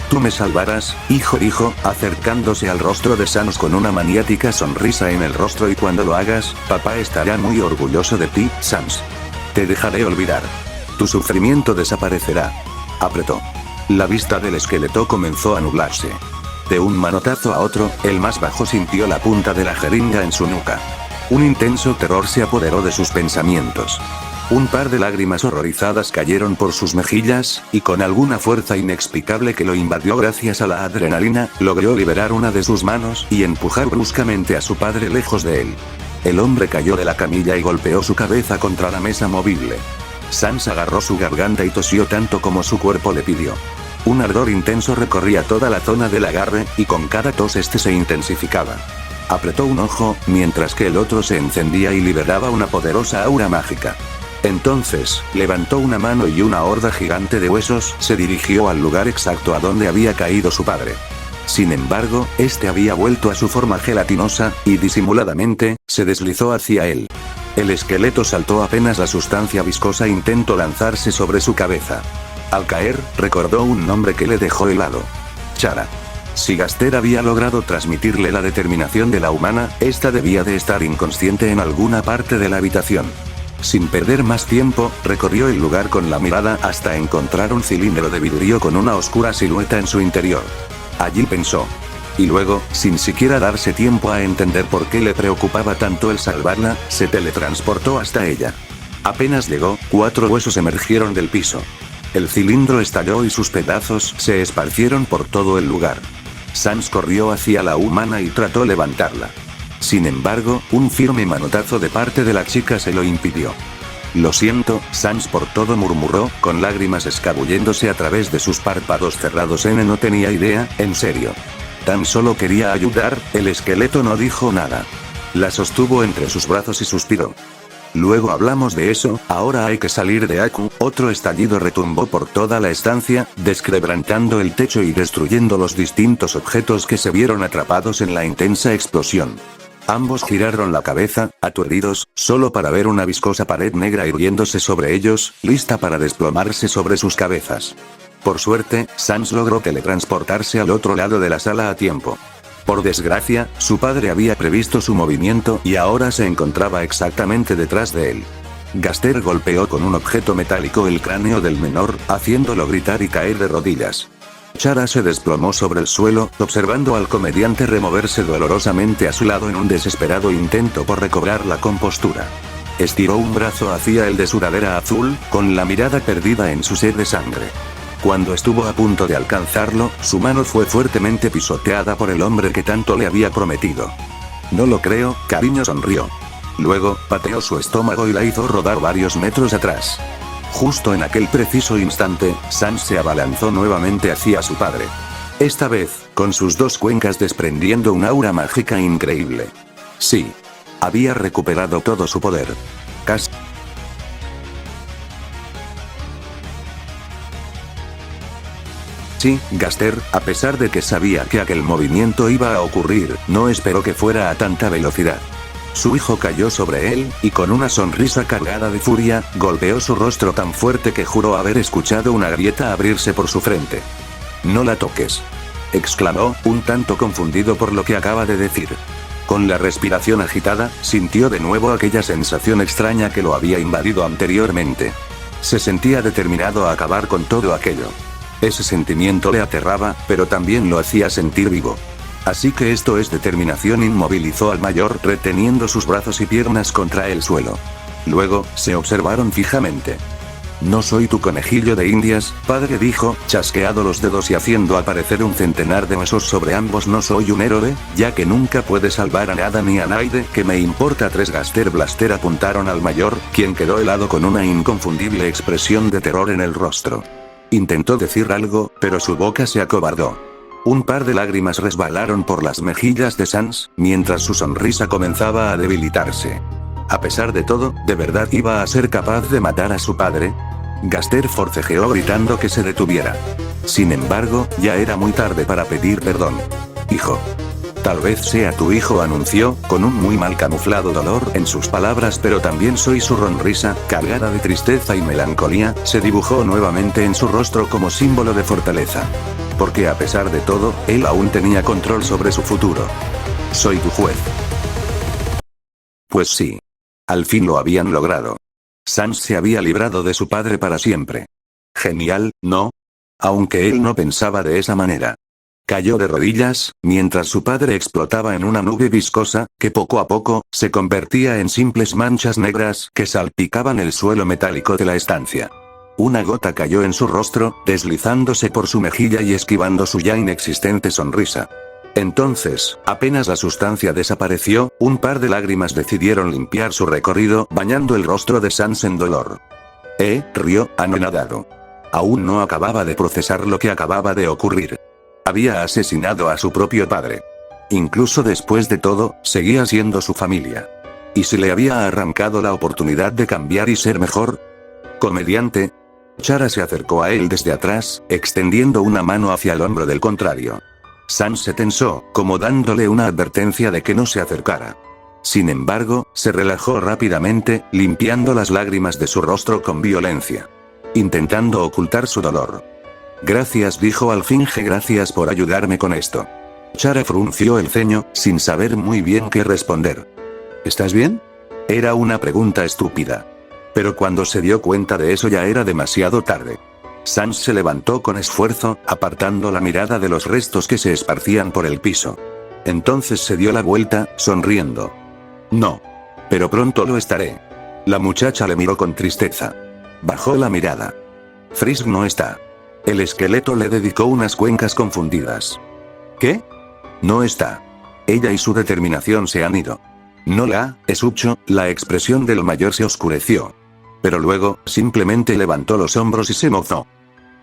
A: «Tú me salvarás, hijo», dijo, acercándose al rostro de Sans con una maniática sonrisa en el rostro, «y cuando lo hagas, papá estará muy orgulloso de ti, Sans. Te dejaré olvidar. Tu sufrimiento desaparecerá». Apretó. La vista del esqueleto comenzó a nublarse. De un manotazo a otro, el más bajo sintió la punta de la jeringa en su nuca. Un intenso terror se apoderó de sus pensamientos. Un par de lágrimas horrorizadas cayeron por sus mejillas, y con alguna fuerza inexplicable que lo invadió gracias a la adrenalina, logró liberar una de sus manos y empujar bruscamente a su padre lejos de él. El hombre cayó de la camilla y golpeó su cabeza contra la mesa movible. Sans agarró su garganta y tosió tanto como su cuerpo le pidió. Un ardor intenso recorría toda la zona del agarre, y con cada tos este se intensificaba. Apretó un ojo, mientras que el otro se encendía y liberaba una poderosa aura mágica. Entonces, levantó una mano y una horda gigante de huesos se dirigió al lugar exacto a donde había caído su padre. Sin embargo, este había vuelto a su forma gelatinosa, y disimuladamente, se deslizó hacia él. El esqueleto saltó apenas la sustancia viscosa e intentó lanzarse sobre su cabeza. Al caer, recordó un nombre que le dejó helado. Chara. Si Gaster había logrado transmitirle la determinación de la humana, esta debía de estar inconsciente en alguna parte de la habitación. Sin perder más tiempo, recorrió el lugar con la mirada hasta encontrar un cilindro de vidrio con una oscura silueta en su interior. Allí pensó. Y luego, sin siquiera darse tiempo a entender por qué le preocupaba tanto el salvarla, se teletransportó hasta ella. Apenas llegó, 4 huesos emergieron del piso. El cilindro estalló y sus pedazos se esparcieron por todo el lugar. Sans corrió hacia la humana y trató levantarla. Sin embargo, un firme manotazo de parte de la chica se lo impidió. «Lo siento, Sans», por todo murmuró, con lágrimas escabulléndose a través de sus párpados cerrados. No tenía idea, en serio. Tan solo quería ayudar. El esqueleto no dijo nada. La sostuvo entre sus brazos y suspiró. «Luego hablamos de eso, ahora hay que salir de aquí». Otro estallido retumbó por toda la estancia, desquebrantando el techo y destruyendo los distintos objetos que se vieron atrapados en la intensa explosión. Ambos giraron la cabeza, aturdidos, solo para ver una viscosa pared negra hirviéndose sobre ellos, lista para desplomarse sobre sus cabezas. Por suerte, Sans logró teletransportarse al otro lado de la sala a tiempo. Por desgracia, su padre había previsto su movimiento y ahora se encontraba exactamente detrás de él. Gaster golpeó con un objeto metálico el cráneo del menor, haciéndolo gritar y caer de rodillas. Chara se desplomó sobre el suelo, observando al comediante removerse dolorosamente a su lado en un desesperado intento por recobrar la compostura. Estiró un brazo hacia el de sudadera azul, con la mirada perdida en su sed de sangre. Cuando estuvo a punto de alcanzarlo, su mano fue fuertemente pisoteada por el hombre que tanto le había prometido. No lo creo, cariño, sonrió. Luego, pateó su estómago y la hizo rodar varios metros atrás. Justo en aquel preciso instante, Sans se abalanzó nuevamente hacia su padre. Esta vez, con sus dos cuencas desprendiendo un aura mágica increíble. Sí. Había recuperado todo su poder. Casi. Sí, Gaster, a pesar de que sabía que aquel movimiento iba a ocurrir, no esperó que fuera a tanta velocidad. Su hijo cayó sobre él, y con una sonrisa cargada de furia, golpeó su rostro tan fuerte que juró haber escuchado una grieta abrirse por su frente. «No la toques», exclamó, un tanto confundido por lo que acaba de decir. Con la respiración agitada, sintió de nuevo aquella sensación extraña que lo había invadido anteriormente. Se sentía determinado a acabar con todo aquello. Ese sentimiento le aterraba, pero también lo hacía sentir vivo. Así que esto es determinación. Inmovilizó al mayor reteniendo sus brazos y piernas contra el suelo. Luego, se observaron fijamente. «No soy tu conejillo de indias, padre», dijo, chasqueado los dedos y haciendo aparecer un centenar de huesos sobre ambos. «No soy un héroe, ya que nunca puede salvar a nada ni a nadie. ¿Qué me importa?» Tres Gaster Blaster apuntaron al mayor, quien quedó helado con una inconfundible expresión de terror en el rostro. Intentó decir algo, pero su boca se acobardó. Un par de lágrimas resbalaron por las mejillas de Sans, mientras su sonrisa comenzaba a debilitarse. A pesar de todo, ¿de verdad iba a ser capaz de matar a su padre? Gaster forcejeó gritando que se detuviera. Sin embargo, ya era muy tarde para pedir perdón. «Hijo. Tal vez sea tu hijo», anunció, con un muy mal camuflado dolor en sus palabras, pero también soy. Su sonrisa, cargada de tristeza y melancolía, se dibujó nuevamente en su rostro como símbolo de fortaleza. Porque a pesar de todo, él aún tenía control sobre su futuro. «Soy tu juez». Pues sí. Al fin lo habían logrado. Sans se había librado de su padre para siempre. Genial, ¿no? Aunque él no pensaba de esa manera. Cayó de rodillas, mientras su padre explotaba en una nube viscosa, que poco a poco, se convertía en simples manchas negras que salpicaban el suelo metálico de la estancia. Una gota cayó en su rostro, deslizándose por su mejilla y esquivando su ya inexistente sonrisa. Entonces, apenas la sustancia desapareció, un par de lágrimas decidieron limpiar su recorrido, bañando el rostro de Sans en dolor. Rió, anonadado. Aún no acababa de procesar lo que acababa de ocurrir. Había asesinado a su propio padre. Incluso después de todo, seguía siendo su familia. ¿Y si le había arrancado la oportunidad de cambiar y ser mejor? «Comediante». Chara se acercó a él desde atrás, extendiendo una mano hacia el hombro del contrario. Sans se tensó, como dándole una advertencia de que no se acercara. Sin embargo, se relajó rápidamente, limpiando las lágrimas de su rostro con violencia. Intentando ocultar su dolor. «Gracias», dijo al fin. «Gracias por ayudarme con esto». Chara frunció el ceño, sin saber muy bien qué responder. «¿Estás bien?». Era una pregunta estúpida. Pero cuando se dio cuenta de eso ya era demasiado tarde. Sans se levantó con esfuerzo, apartando la mirada de los restos que se esparcían por el piso. Entonces se dio la vuelta, sonriendo. «No. Pero pronto lo estaré». La muchacha le miró con tristeza. Bajó la mirada. «Frisk no está». El esqueleto le dedicó unas cuencas confundidas. «¿Qué?». «No está. Ella y su determinación se han ido». «No la escucho». La expresión del mayor se oscureció. Pero luego, simplemente levantó los hombros y se mozó.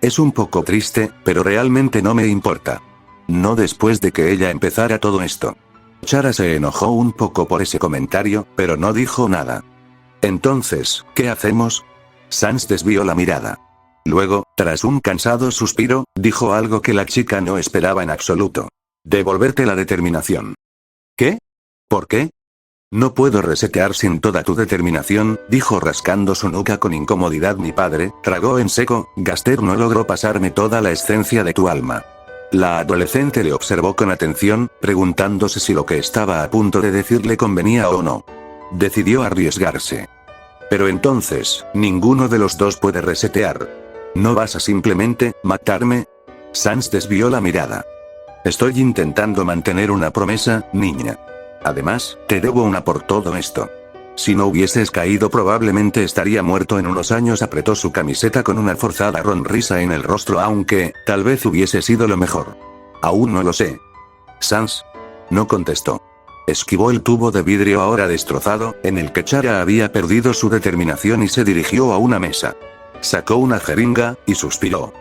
A: «Es un poco triste, pero realmente no me importa. No después de que ella empezara todo esto». Chara se enojó un poco por ese comentario, pero no dijo nada. «Entonces, ¿qué hacemos?». Sans desvió la mirada. Luego, tras un cansado suspiro, dijo algo que la chica no esperaba en absoluto. «Devolverte la determinación». «¿Qué? ¿Por qué?». No puedo resetear sin toda tu determinación, dijo rascando su nuca con incomodidad mi padre, tragó en seco, Gaster no logró pasarme toda la esencia de tu alma. La adolescente le observó con atención, preguntándose si lo que estaba a punto de decirle convenía o no. Decidió arriesgarse. Pero entonces, ninguno de los dos puede resetear. ¿No vas a simplemente matarme? Sans desvió la mirada. Estoy intentando mantener una promesa, niña. Además, te debo una por todo esto. Si no hubieses caído probablemente estaría muerto en unos años. Apretó su camiseta con una forzada sonrisa en el rostro, aunque, tal vez hubiese sido lo mejor. Aún no lo sé. Sans. No contestó. Esquivó el tubo de vidrio ahora destrozado, en el que Chara había perdido su determinación y se dirigió a una mesa. Sacó una jeringa, y suspiró.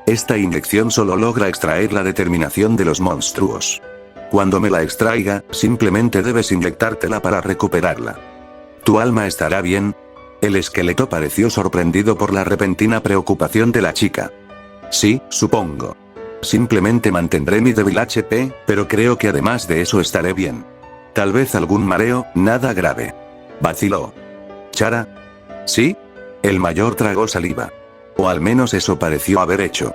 A: Esta inyección solo logra extraer la determinación de los monstruos. Cuando me la extraiga, simplemente debes inyectártela para recuperarla. ¿Tu alma estará bien? El esqueleto pareció sorprendido por la repentina preocupación de la chica. Sí, supongo. Simplemente mantendré mi débil HP, pero creo que además de eso estaré bien. Tal vez algún mareo, nada grave. Vaciló. ¿Chara? ¿Sí? El mayor tragó saliva. O al menos eso pareció haber hecho.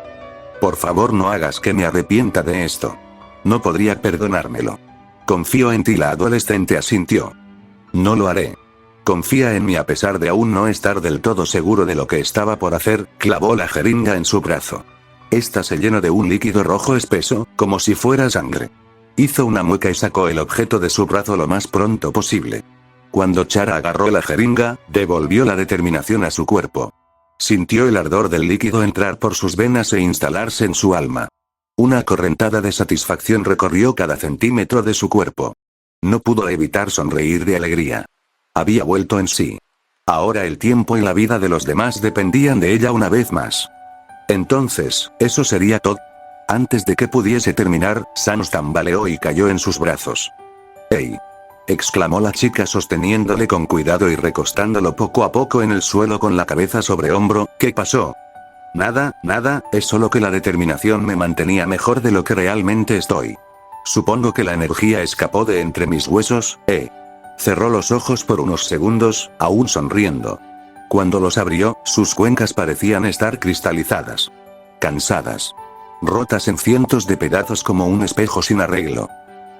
A: Por favor, no hagas que me arrepienta de esto. No podría perdonármelo. Confío en ti, la adolescente asintió. No lo haré. Confía en mí a pesar de aún no estar del todo seguro de lo que estaba por hacer, clavó la jeringa en su brazo. Esta se llenó de un líquido rojo espeso, como si fuera sangre. Hizo una mueca y sacó el objeto de su brazo lo más pronto posible. Cuando Chara agarró la jeringa, devolvió la determinación a su cuerpo. Sintió el ardor del líquido entrar por sus venas e instalarse en su alma. Una correntada de satisfacción recorrió cada centímetro de su cuerpo. No pudo evitar sonreír de alegría. Había vuelto en sí. Ahora el tiempo y la vida de los demás dependían de ella una vez más. Entonces, ¿eso sería todo? Antes de que pudiese terminar, Sans tambaleó y cayó en sus brazos. ¡Ey! Exclamó la chica sosteniéndole con cuidado y recostándolo poco a poco en el suelo con la cabeza sobre hombro. ¿Qué pasó? Nada, es solo que la determinación me mantenía mejor de lo que realmente estoy. Supongo que la energía escapó de entre mis huesos, Cerró los ojos por unos segundos, aún sonriendo. Cuando los abrió, sus cuencas parecían estar cristalizadas. Cansadas. Rotas en cientos de pedazos como un espejo sin arreglo.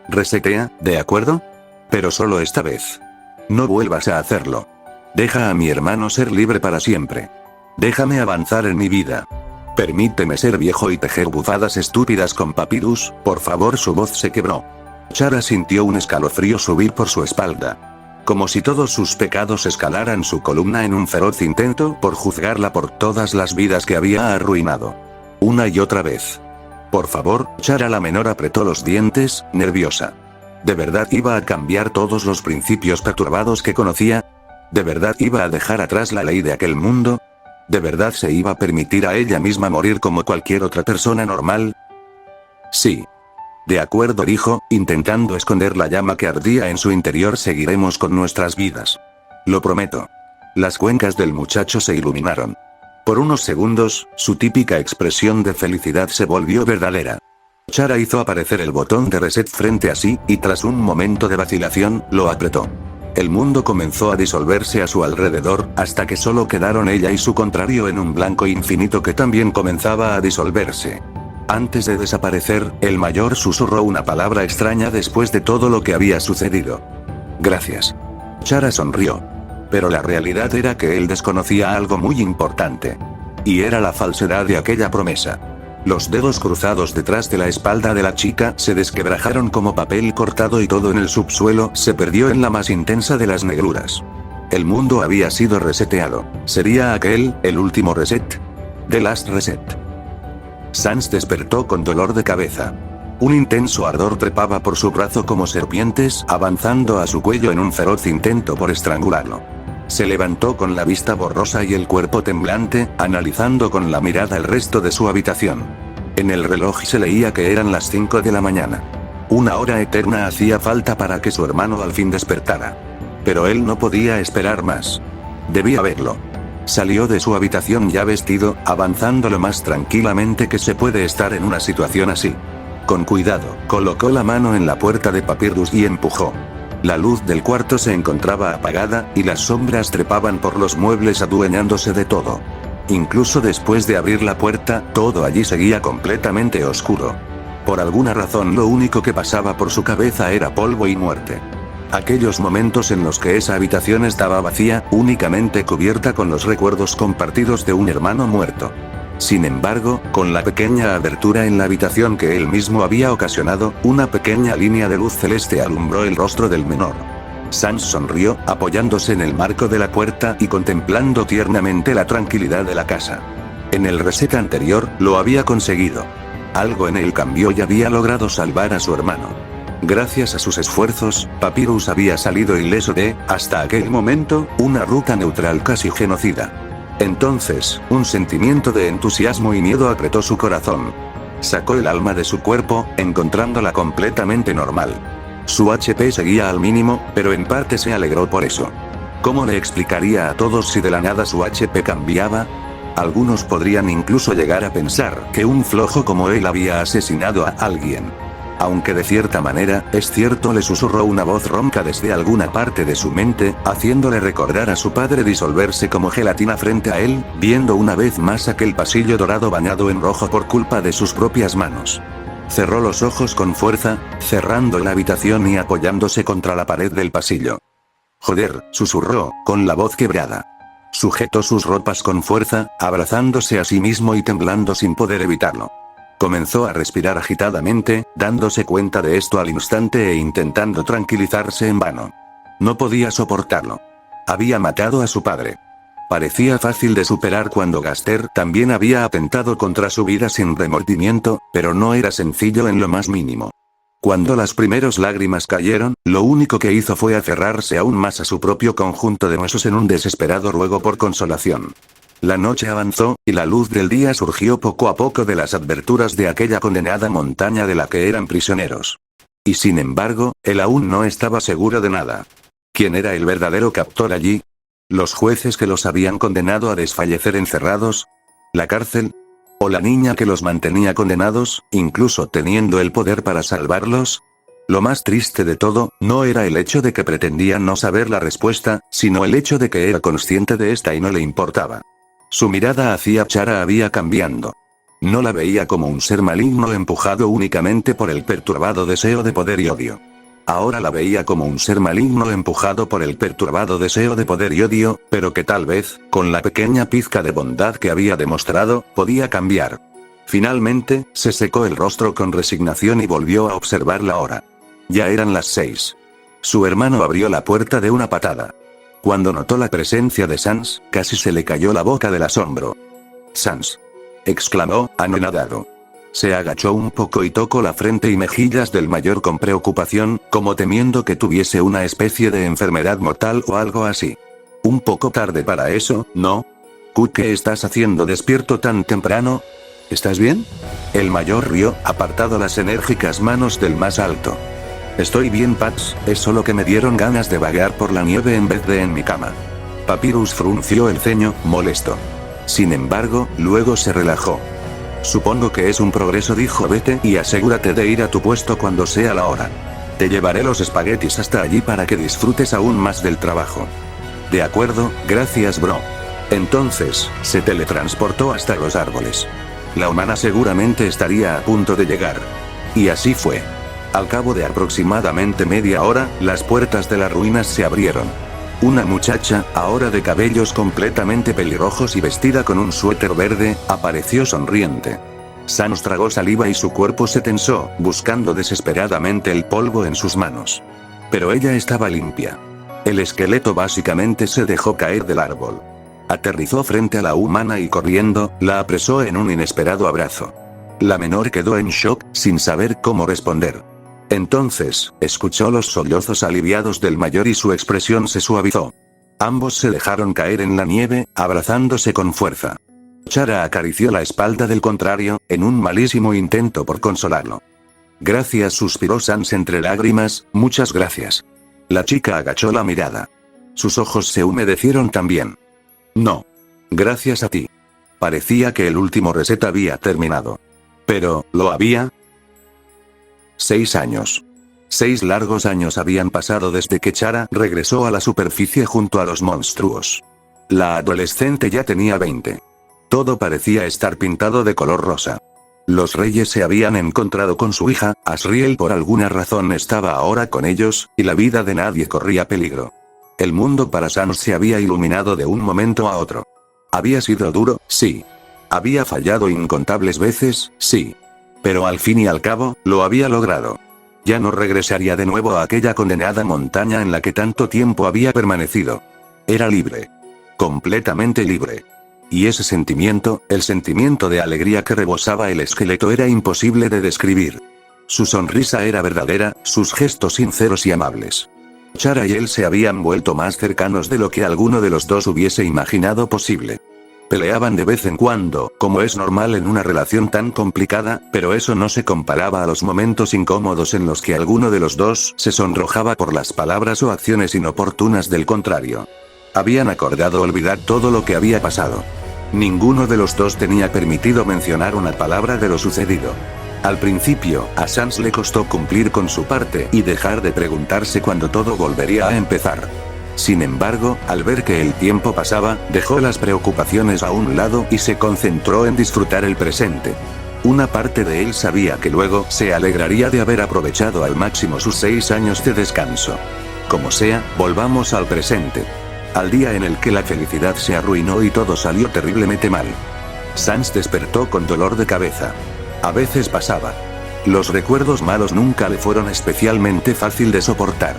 A: Resetea, ¿de acuerdo? Pero solo esta vez. No vuelvas a hacerlo. Deja a mi hermano ser libre para siempre. Déjame avanzar en mi vida. Permíteme ser viejo y tejer bufadas estúpidas con papyrus, por favor. Su voz se quebró. Chara sintió un escalofrío subir por su espalda. Como si todos sus pecados escalaran su columna en un feroz intento por juzgarla por todas las vidas que había arruinado. Una y otra vez. Por favor, Chara la menor apretó los dientes, nerviosa. ¿De verdad iba a cambiar todos los principios perturbados que conocía? ¿De verdad iba a dejar atrás la ley de aquel mundo? ¿De verdad se iba a permitir a ella misma morir como cualquier otra persona normal? Sí. De acuerdo, dijo, intentando esconder la llama que ardía en su interior. Seguiremos con nuestras vidas. Lo prometo. Las cuencas del muchacho se iluminaron. Por unos segundos, su típica expresión de felicidad se volvió verdadera. Chara hizo aparecer el botón de reset frente a sí, y tras un momento de vacilación, lo apretó. El mundo comenzó a disolverse a su alrededor, hasta que solo quedaron ella y su contrario en un blanco infinito que también comenzaba a disolverse. Antes de desaparecer, el mayor susurró una palabra extraña después de todo lo que había sucedido. Gracias. Chara sonrió. Pero la realidad era que él desconocía algo muy importante. Y era la falsedad de aquella promesa. Los dedos cruzados detrás de la espalda de la chica se desquebrajaron como papel cortado y todo en el subsuelo se perdió en la más intensa de las negruras. El mundo había sido reseteado. ¿Sería aquel, el último reset? The Last Reset. Sans despertó con dolor de cabeza. Un intenso ardor trepaba por su brazo como serpientes, avanzando a su cuello en un feroz intento por estrangularlo. Se levantó con la vista borrosa y el cuerpo temblante, analizando con la mirada el resto de su habitación. En el reloj se leía que eran las 5 de la mañana. Una hora eterna hacía falta para que su hermano al fin despertara. Pero él no podía esperar más. Debía verlo. Salió de su habitación ya vestido, avanzando lo más tranquilamente que se puede estar en una situación así. Con cuidado, colocó la mano en la puerta de Papyrus y empujó. La luz del cuarto se encontraba apagada, y las sombras trepaban por los muebles adueñándose de todo. Incluso después de abrir la puerta, todo allí seguía completamente oscuro. Por alguna razón lo único que pasaba por su cabeza era polvo y muerte. Aquellos momentos en los que esa habitación estaba vacía, únicamente cubierta con los recuerdos compartidos de un hermano muerto. Sin embargo, con la pequeña abertura en la habitación que él mismo había ocasionado, una pequeña línea de luz celeste alumbró el rostro del menor. Sans sonrió, apoyándose en el marco de la puerta y contemplando tiernamente la tranquilidad de la casa. En el reset anterior, lo había conseguido. Algo en él cambió y había logrado salvar a su hermano. Gracias a sus esfuerzos, Papyrus había salido ileso de, hasta aquel momento, una ruta neutral casi genocida. Entonces, un sentimiento de entusiasmo y miedo apretó su corazón. Sacó el alma de su cuerpo, encontrándola completamente normal. Su HP seguía al mínimo, pero en parte se alegró por eso. ¿Cómo le explicaría a todos si de la nada su HP cambiaba? Algunos podrían incluso llegar a pensar que un flojo como él había asesinado a alguien. Aunque de cierta manera, es cierto, le susurró una voz ronca desde alguna parte de su mente, haciéndole recordar a su padre disolverse como gelatina frente a él, viendo una vez más aquel pasillo dorado bañado en rojo por culpa de sus propias manos. Cerró los ojos con fuerza, cerrando la habitación y apoyándose contra la pared del pasillo. Joder, susurró, con la voz quebrada. Sujetó sus ropas con fuerza, abrazándose a sí mismo y temblando sin poder evitarlo. Comenzó a respirar agitadamente, dándose cuenta de esto al instante e intentando tranquilizarse en vano. No podía soportarlo. Había matado a su padre. Parecía fácil de superar cuando Gaster también había atentado contra su vida sin remordimiento, pero no era sencillo en lo más mínimo. Cuando las primeras lágrimas cayeron, lo único que hizo fue aferrarse aún más a su propio conjunto de huesos en un desesperado ruego por consolación. La noche avanzó, y la luz del día surgió poco a poco de las aberturas de aquella condenada montaña de la que eran prisioneros. Y sin embargo, él aún no estaba seguro de nada. ¿Quién era el verdadero captor allí? ¿Los jueces que los habían condenado a desfallecer encerrados? ¿La cárcel? ¿O la niña que los mantenía condenados, incluso teniendo el poder para salvarlos? Lo más triste de todo, no era el hecho de que pretendía no saber la respuesta, sino el hecho de que era consciente de esta y no le importaba. Su mirada hacia Chara había cambiado. No la veía como un ser maligno empujado únicamente por el perturbado deseo de poder y odio. Ahora la veía como un ser maligno empujado por el perturbado deseo de poder y odio, pero que tal vez, con la pequeña pizca de bondad que había demostrado, podía cambiar. Finalmente, se secó el rostro con resignación y volvió a observar la hora. Ya eran las 6. Su hermano abrió la puerta de una patada. Cuando notó la presencia de Sans, casi se le cayó la boca del asombro. «Sans», exclamó, anonadado. Se agachó un poco y tocó la frente y mejillas del mayor con preocupación, como temiendo que tuviese una especie de enfermedad mortal o algo así. Un poco tarde para eso, ¿no? ¿Qué estás haciendo despierto tan temprano? ¿Estás bien? El mayor rió, apartado las enérgicas manos del más alto. Estoy bien, Pax, es solo que me dieron ganas de vagar por la nieve en vez de en mi cama. Papyrus frunció el ceño, molesto. Sin embargo, luego se relajó. Supongo que es un progreso, dijo. Vete y asegúrate de ir a tu puesto cuando sea la hora. Te llevaré los espaguetis hasta allí para que disfrutes aún más del trabajo. De acuerdo, gracias, bro. Entonces, se teletransportó hasta los árboles. La humana seguramente estaría a punto de llegar. Y así fue. Al cabo de aproximadamente media hora, las puertas de las ruinas se abrieron. Una muchacha, ahora de cabellos completamente pelirrojos y vestida con un suéter verde, apareció sonriente. Sans tragó saliva y su cuerpo se tensó, buscando desesperadamente el polvo en sus manos. Pero ella estaba limpia. El esqueleto básicamente se dejó caer del árbol. Aterrizó frente a la humana y corriendo, la apresó en un inesperado abrazo. La menor quedó en shock, sin saber cómo responder. Entonces, escuchó los sollozos aliviados del mayor y su expresión se suavizó. Ambos se dejaron caer en la nieve, abrazándose con fuerza. Chara acarició la espalda del contrario, en un malísimo intento por consolarlo. Gracias, suspiró Sans entre lágrimas, muchas gracias. La chica agachó la mirada. Sus ojos se humedecieron también. No. Gracias a ti. Parecía que el último reset había terminado. Pero, ¿lo había? 6 años. 6 largos años habían pasado desde que Chara regresó a la superficie junto a los monstruos. La adolescente ya tenía 20. Todo parecía estar pintado de color rosa. Los reyes se habían encontrado con su hija, Asriel por alguna razón estaba ahora con ellos, y la vida de nadie corría peligro. El mundo para Sans se había iluminado de un momento a otro. Había sido duro, sí. Había fallado incontables veces, sí. Pero al fin y al cabo, lo había logrado. Ya no regresaría de nuevo a aquella condenada montaña en la que tanto tiempo había permanecido. Era libre. Completamente libre. Y ese sentimiento, el sentimiento de alegría que rebosaba el esqueleto era imposible de describir. Su sonrisa era verdadera, sus gestos sinceros y amables. Chara y él se habían vuelto más cercanos de lo que alguno de los dos hubiese imaginado posible. Peleaban de vez en cuando, como es normal en una relación tan complicada, pero eso no se comparaba a los momentos incómodos en los que alguno de los dos se sonrojaba por las palabras o acciones inoportunas del contrario. Habían acordado olvidar todo lo que había pasado. Ninguno de los dos tenía permitido mencionar una palabra de lo sucedido. Al principio, a Sans le costó cumplir con su parte y dejar de preguntarse cuándo todo volvería a empezar. Sin embargo, al ver que el tiempo pasaba, dejó las preocupaciones a un lado y se concentró en disfrutar el presente. Una parte de él sabía que luego se alegraría de haber aprovechado al máximo sus 6 años de descanso. Como sea, volvamos al presente. Al día en el que la felicidad se arruinó y todo salió terriblemente mal. Sans despertó con dolor de cabeza. A veces pasaba. Los recuerdos malos nunca le fueron especialmente fácil de soportar.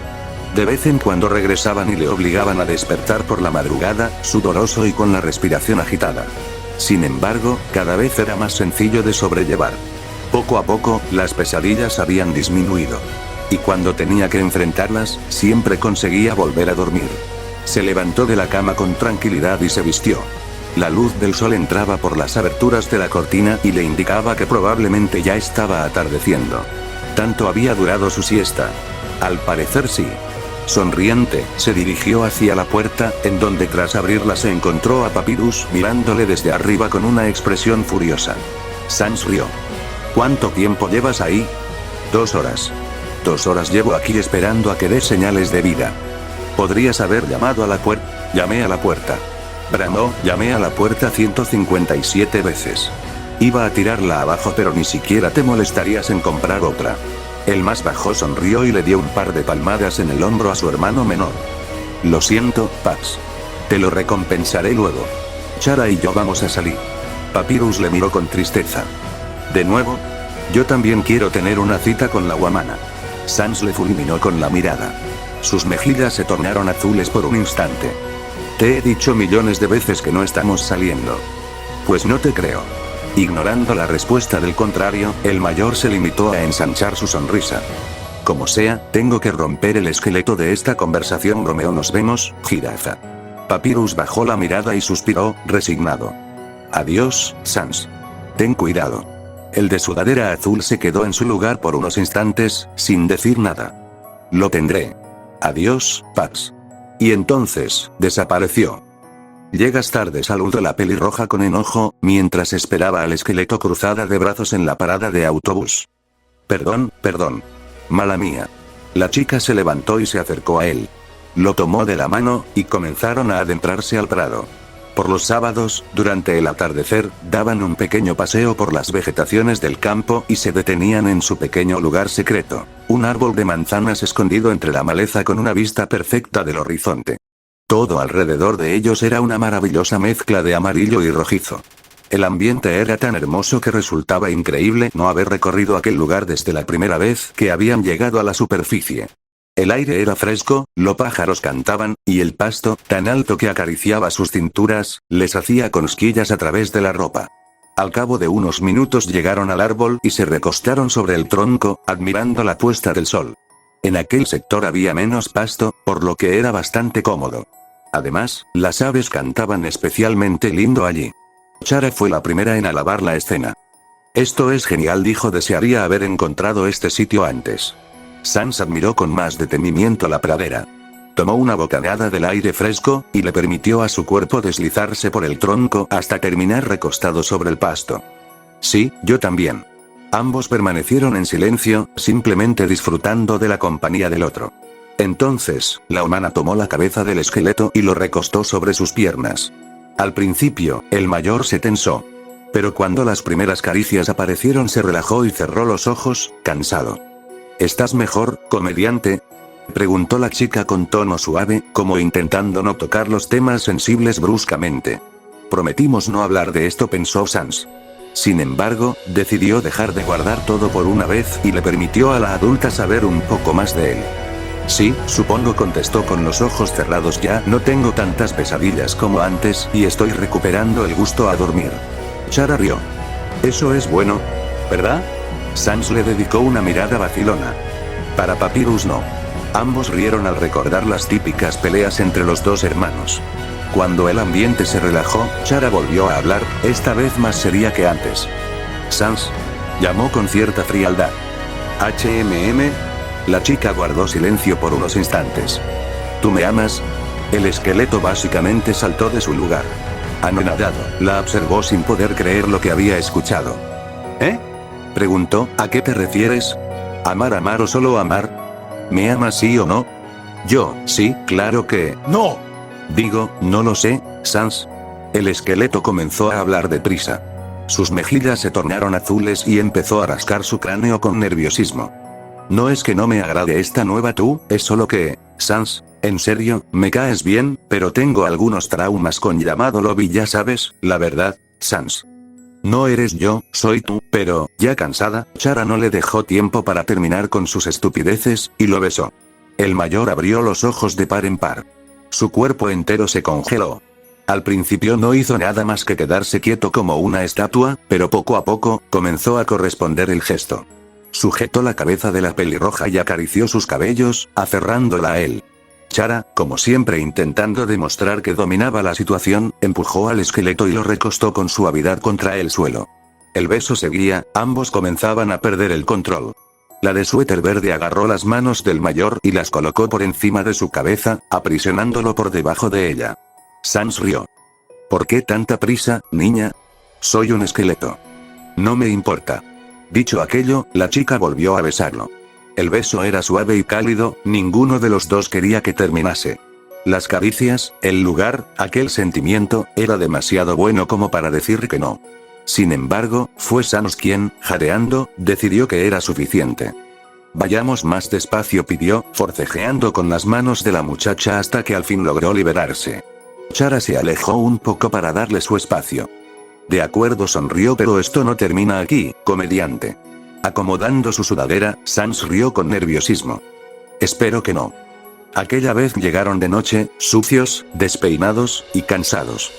A: De vez en cuando regresaban y le obligaban a despertar por la madrugada, sudoroso y con la respiración agitada. Sin embargo, cada vez era más sencillo de sobrellevar. Poco a poco, las pesadillas habían disminuido. Y cuando tenía que enfrentarlas, siempre conseguía volver a dormir. Se levantó de la cama con tranquilidad y se vistió. La luz del sol entraba por las aberturas de la cortina y le indicaba que probablemente ya estaba atardeciendo. ¿Tanto había durado su siesta? Al parecer sí. Sonriente, se dirigió hacia la puerta, en donde tras abrirla se encontró a Papyrus mirándole desde arriba con una expresión furiosa. Sans rió. ¿Cuánto tiempo llevas ahí? 2 horas. 2 horas llevo aquí esperando a que des señales de vida. Podrías haber llamado a la puerta. Llamé a la puerta. Bramó, llamé a la puerta 157 veces. Iba a tirarla abajo pero ni siquiera te molestarías en comprar otra. El más bajo sonrió y le dio un par de palmadas en el hombro a su hermano menor. Lo siento, Pax. Te lo recompensaré luego. Chara y yo vamos a salir. Papyrus le miró con tristeza. ¿De nuevo? Yo también quiero tener una cita con la guamana. Sans le fulminó con la mirada. Sus mejillas se tornaron azules por un instante. Te he dicho millones de veces que no estamos saliendo. Pues no te creo. Ignorando la respuesta del contrario, el mayor se limitó a ensanchar su sonrisa. Como sea, tengo que romper el esqueleto de esta conversación. Romeo, nos vemos, jirafa. Papyrus bajó la mirada y suspiró, resignado. Adiós, Sans. Ten cuidado. El de sudadera azul se quedó en su lugar por unos instantes, sin decir nada. Lo tendré. Adiós, Pax. Y entonces, desapareció. Llegas tarde, saludó la pelirroja con enojo, mientras esperaba al esqueleto cruzada de brazos en la parada de autobús. Perdón. Mala mía. La chica se levantó y se acercó a él. Lo tomó de la mano, y comenzaron a adentrarse al prado. Por los sábados, durante el atardecer, daban un pequeño paseo por las vegetaciones del campo y se detenían en su pequeño lugar secreto, un árbol de manzanas escondido entre la maleza con una vista perfecta del horizonte. Todo alrededor de ellos era una maravillosa mezcla de amarillo y rojizo. El ambiente era tan hermoso que resultaba increíble no haber recorrido aquel lugar desde la primera vez que habían llegado a la superficie. El aire era fresco, los pájaros cantaban, y el pasto, tan alto que acariciaba sus cinturas, les hacía cosquillas a través de la ropa. Al cabo de unos minutos llegaron al árbol y se recostaron sobre el tronco, admirando la puesta del sol. En aquel sector había menos pasto, por lo que era bastante cómodo. Además, las aves cantaban especialmente lindo allí. Chara fue la primera en alabar la escena. Esto es genial, dijo, desearía haber encontrado este sitio antes. Sans admiró con más detenimiento la pradera. Tomó una bocanada del aire fresco, y le permitió a su cuerpo deslizarse por el tronco hasta terminar recostado sobre el pasto. Sí, yo también. Ambos permanecieron en silencio, simplemente disfrutando de la compañía del otro. Entonces, la humana tomó la cabeza del esqueleto y lo recostó sobre sus piernas. Al principio, el mayor se tensó. Pero cuando las primeras caricias aparecieron se relajó y cerró los ojos, cansado. ¿Estás mejor, comediante?, preguntó la chica con tono suave, como intentando no tocar los temas sensibles bruscamente. Prometimos no hablar de esto, pensó Sans. Sin embargo, decidió dejar de guardar todo por una vez y le permitió a la adulta saber un poco más de él. Sí, supongo, contestó con los ojos cerrados. Ya no tengo tantas pesadillas como antes y estoy recuperando el gusto a dormir. Chara rió. Eso es bueno, ¿verdad? Sans le dedicó una mirada vacilona. Para Papyrus no. Ambos rieron al recordar las típicas peleas entre los dos hermanos. Cuando el ambiente se relajó, Chara volvió a hablar, esta vez más seria que antes. Sans, llamó con cierta frialdad. HMM. La chica guardó silencio por unos instantes. ¿Tú me amas? El esqueleto básicamente saltó de su lugar. Anonadado, la observó sin poder creer lo que había escuchado. ¿Eh? Preguntó, ¿a qué te refieres? ¿Amar o solo amar? ¿Me amas sí o no? Yo, sí, claro que... ¡No! Digo, no lo sé, Sans. El esqueleto comenzó a hablar deprisa. Sus mejillas se tornaron azules y empezó a rascar su cráneo con nerviosismo. No es que no me agrade esta nueva tú, es solo que... Sans, en serio, me caes bien, pero tengo algunos traumas con llamado Lobby, ya sabes, la verdad, Sans. No eres yo, soy tú, pero, ya cansada, Chara no le dejó tiempo para terminar con sus estupideces, y lo besó. El mayor abrió los ojos de par en par. Su cuerpo entero se congeló. Al principio no hizo nada más que quedarse quieto como una estatua, pero poco a poco, comenzó a corresponder el gesto. Sujetó la cabeza de la pelirroja y acarició sus cabellos, aferrándola a él. Chara, como siempre intentando demostrar que dominaba la situación, empujó al esqueleto y lo recostó con suavidad contra el suelo. El beso seguía, ambos comenzaban a perder el control. La de suéter verde agarró las manos del mayor y las colocó por encima de su cabeza, aprisionándolo por debajo de ella. Sans rió. ¿Por qué tanta prisa, niña? Soy un esqueleto. No me importa. Dicho aquello, la chica volvió a besarlo. El beso era suave y cálido, ninguno de los dos quería que terminase. Las caricias, el lugar, aquel sentimiento, era demasiado bueno como para decir que no. Sin embargo, fue Sans quien, jadeando, decidió que era suficiente. Vayamos más despacio, pidió, forcejeando con las manos de la muchacha hasta que al fin logró liberarse. Chara se alejó un poco para darle su espacio. De acuerdo, sonrió, pero esto no termina aquí, comediante. Acomodando su sudadera, Sans rió con nerviosismo. Espero que no. Aquella vez llegaron de noche, sucios, despeinados, y cansados.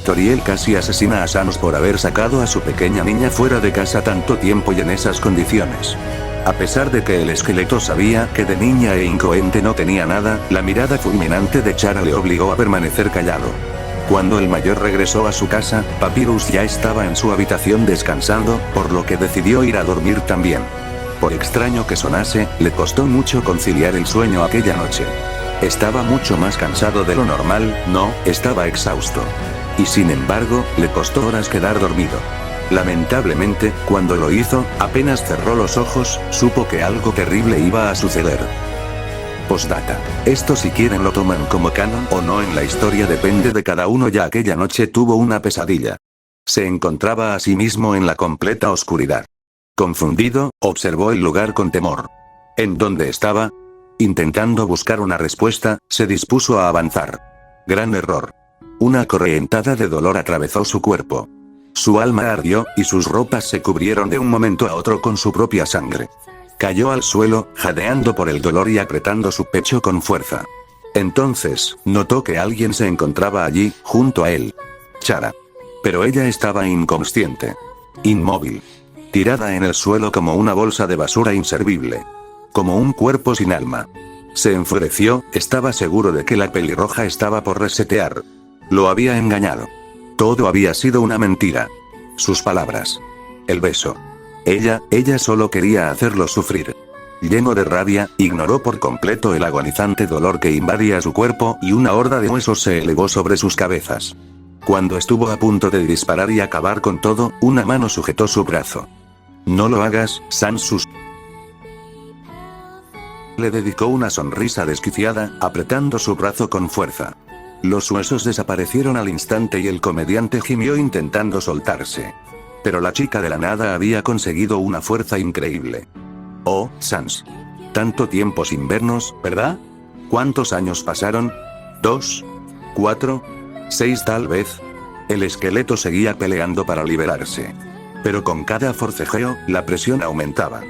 A: Toriel casi asesina a Sans por haber sacado a su pequeña niña fuera de casa tanto tiempo y en esas condiciones. A pesar de que el esqueleto sabía que de niña e incoherente no tenía nada, la mirada fulminante de Chara le obligó a permanecer callado. Cuando el mayor regresó a su casa, Papyrus ya estaba en su habitación descansando, por lo que decidió ir a dormir también. Por extraño que sonase, le costó mucho conciliar el sueño aquella noche. Estaba mucho más cansado de lo normal, no, estaba exhausto. Y sin embargo, le costó horas quedar dormido. Lamentablemente, cuando lo hizo, apenas cerró los ojos, supo que algo terrible iba a suceder. Postdata. Esto si quieren lo toman como canon o no en la historia depende de cada uno. Ya aquella noche tuvo una pesadilla. Se encontraba a sí mismo en la completa oscuridad. Confundido, observó el lugar con temor. ¿En dónde estaba? Intentando buscar una respuesta, se dispuso a avanzar. Gran error. Una corrientada de dolor atravesó su cuerpo. Su alma ardió, y sus ropas se cubrieron de un momento a otro con su propia sangre. Cayó al suelo, jadeando por el dolor y apretando su pecho con fuerza. Entonces, notó que alguien se encontraba allí, junto a él. Chara. Pero ella estaba inconsciente. Inmóvil. Tirada en el suelo como una bolsa de basura inservible. Como un cuerpo sin alma. Se enfureció, estaba seguro de que la pelirroja estaba por resetear. Lo había engañado. Todo había sido una mentira. Sus palabras. El beso. Ella solo quería hacerlo sufrir. Lleno de rabia, ignoró por completo el agonizante dolor que invadía su cuerpo y una horda de huesos se elevó sobre sus cabezas. Cuando estuvo a punto de disparar y acabar con todo, una mano sujetó su brazo. No lo hagas, Sans. Le dedicó una sonrisa desquiciada, apretando su brazo con fuerza. Los huesos desaparecieron al instante y el comediante gimió intentando soltarse. Pero la chica de la nada había conseguido una fuerza increíble. Oh, Sans. Tanto tiempo sin vernos, ¿verdad? ¿Cuántos años pasaron? ¿2? ¿4? ¿6 tal vez? El esqueleto seguía peleando para liberarse. Pero con cada forcejeo, la presión aumentaba.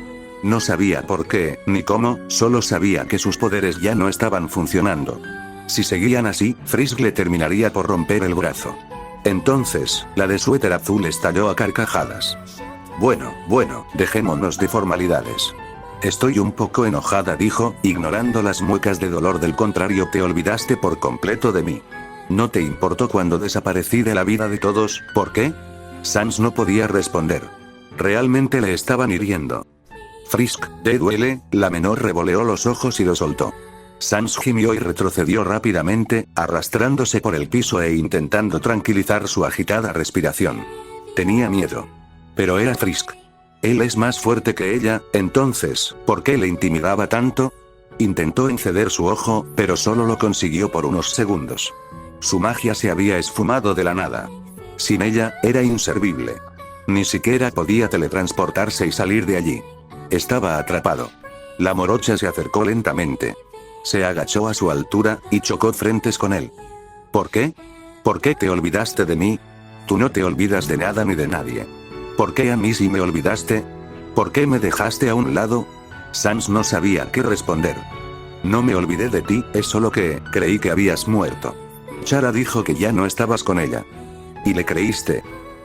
A: No sabía por qué, ni cómo, solo sabía que sus poderes ya no estaban funcionando. Si seguían así, Frisk le terminaría por romper el brazo. Entonces, la de suéter azul estalló a carcajadas. Bueno, dejémonos de formalidades. Estoy un poco enojada, dijo, ignorando las muecas de dolor del contrario. Te olvidaste por completo de mí. ¿No te importó cuando desaparecí de la vida de todos? ¿Por qué? Sans no podía responder. Realmente le estaban hiriendo. Frisk, ¿te duele? La menor revoleó los ojos y lo soltó. Sans gimió y retrocedió rápidamente, arrastrándose por el piso e intentando tranquilizar su agitada respiración. Tenía miedo. Pero era Frisk. Él es más fuerte que ella, entonces, ¿por qué le intimidaba tanto? Intentó encender su ojo, pero solo lo consiguió por unos segundos. Su magia se había esfumado de la nada. Sin ella, era inservible. Ni siquiera podía teletransportarse y salir de allí. Estaba atrapado. La morocha se acercó lentamente. Se agachó a su altura, y chocó frentes con él. ¿Por qué? ¿Por qué te olvidaste de mí? Tú no te olvidas de nada ni de nadie. ¿Por qué a mí sí me olvidaste? ¿Por qué me dejaste a un lado? Sans no sabía qué responder. No me olvidé de ti, es solo que, creí que habías muerto. Chara dijo que ya no estabas con ella. ¿Y le creíste?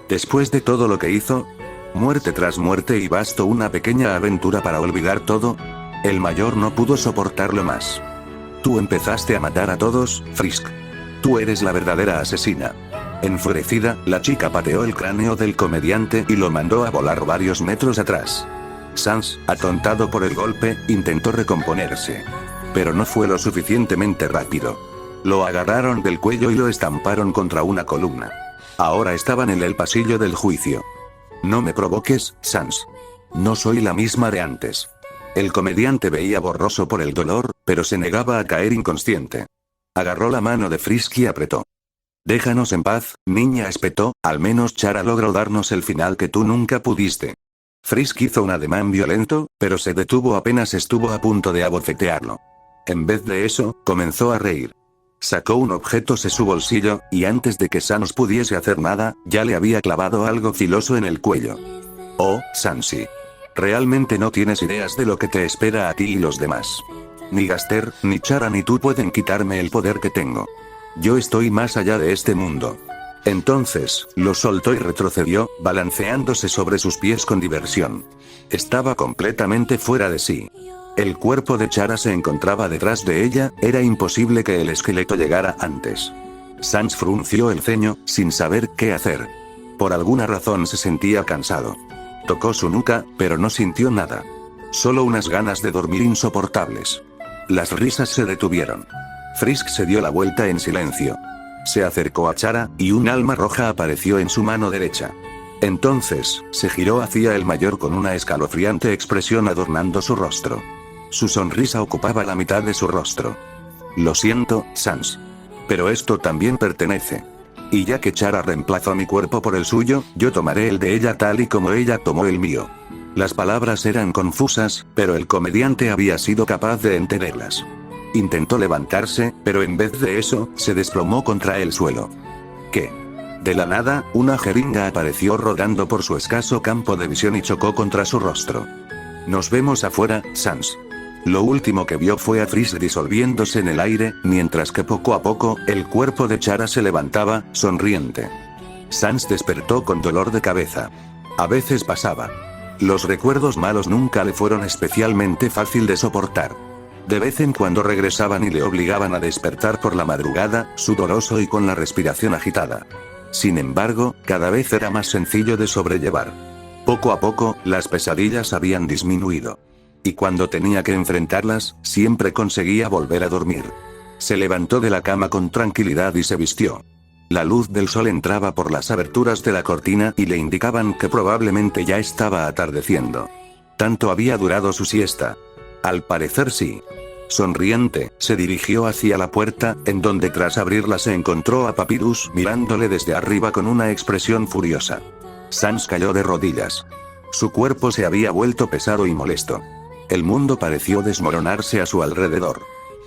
A: Después de todo lo que hizo, muerte tras muerte y bastó una pequeña aventura para olvidar todo. El mayor no pudo soportarlo más. Tú empezaste a matar a todos, Frisk. Tú eres la verdadera asesina. Enfurecida, la chica pateó el cráneo del comediante y lo mandó a volar varios metros atrás. Sans, atontado por el golpe, intentó recomponerse. Pero no fue lo suficientemente rápido. Lo agarraron del cuello y lo estamparon contra una columna. Ahora estaban en el pasillo del juicio. No me provoques, Sans. No soy la misma de antes. El comediante veía borroso por el dolor, pero se negaba a caer inconsciente. Agarró la mano de Frisk y apretó. Déjanos en paz, niña, espetó, al menos Chara logró darnos el final que tú nunca pudiste. Frisk hizo un ademán violento, pero se detuvo apenas estuvo a punto de abofetearlo. En vez de eso, comenzó a reír. Sacó un objeto de su bolsillo, y antes de que Sans pudiese hacer nada, ya le había clavado algo filoso en el cuello. Oh, Sansi. Realmente no tienes ideas de lo que te espera a ti y los demás. Ni Gaster, ni Chara ni tú pueden quitarme el poder que tengo. Yo estoy más allá de este mundo. Entonces, lo soltó y retrocedió, balanceándose sobre sus pies con diversión. Estaba completamente fuera de sí. El cuerpo de Chara se encontraba detrás de ella, era imposible que el esqueleto llegara antes. Sans frunció el ceño, sin saber qué hacer. Por alguna razón se sentía cansado. Tocó su nuca, pero no sintió nada. Solo unas ganas de dormir insoportables. Las risas se detuvieron. Frisk se dio la vuelta en silencio. Se acercó a Chara, y un alma roja apareció en su mano derecha. Entonces, se giró hacia el mayor con una escalofriante expresión adornando su rostro. Su sonrisa ocupaba la mitad de su rostro. Lo siento, Sans. Pero esto también pertenece. Y ya que Chara reemplazó mi cuerpo por el suyo, yo tomaré el de ella tal y como ella tomó el mío. Las palabras eran confusas, pero el comediante había sido capaz de entenderlas. Intentó levantarse, pero en vez de eso, se desplomó contra el suelo. ¿Qué? De la nada, una jeringa apareció rodando por su escaso campo de visión y chocó contra su rostro. Nos vemos afuera, Sans. Lo último que vio fue a Frisk disolviéndose en el aire, mientras que poco a poco, el cuerpo de Chara se levantaba, sonriente. Sans despertó con dolor de cabeza. A veces pasaba. Los recuerdos malos nunca le fueron especialmente fácil de soportar. De vez en cuando regresaban y le obligaban a despertar por la madrugada, sudoroso y con la respiración agitada. Sin embargo, cada vez era más sencillo de sobrellevar. Poco a poco, las pesadillas habían disminuido. Y cuando tenía que enfrentarlas, siempre conseguía volver a dormir. Se levantó de la cama con tranquilidad y se vistió. La luz del sol entraba por las aberturas de la cortina y le indicaban que probablemente ya estaba atardeciendo. ¿Tanto había durado su siesta? Al parecer sí. Sonriente, se dirigió hacia la puerta, en donde tras abrirla se encontró a Papyrus mirándole desde arriba con una expresión furiosa. Sans cayó de rodillas. Su cuerpo se había vuelto pesado y molesto. El mundo pareció desmoronarse a su alrededor.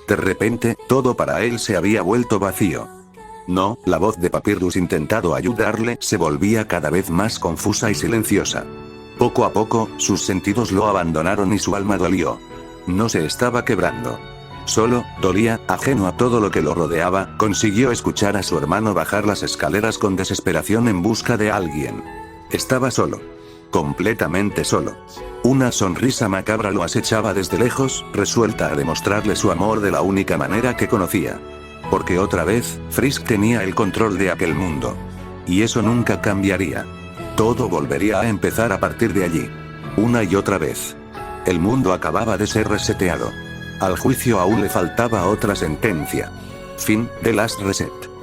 A: De repente, todo para él se había vuelto vacío. No, la voz de Papyrus intentando ayudarle se volvía cada vez más confusa y silenciosa. Poco a poco, sus sentidos lo abandonaron y su alma dolió. No se estaba quebrando. Solo, dolía, ajeno a todo lo que lo rodeaba, consiguió escuchar a su hermano bajar las escaleras con desesperación en busca de alguien. Estaba solo. Completamente solo. Una sonrisa macabra lo acechaba desde lejos, resuelta a demostrarle su amor de la única manera que conocía. Porque otra vez, Frisk tenía el control de aquel mundo. Y eso nunca cambiaría. Todo volvería a empezar a partir de allí. Una y otra vez. El mundo acababa de ser reseteado. Al juicio aún le faltaba otra sentencia. Fin, The Last Reset.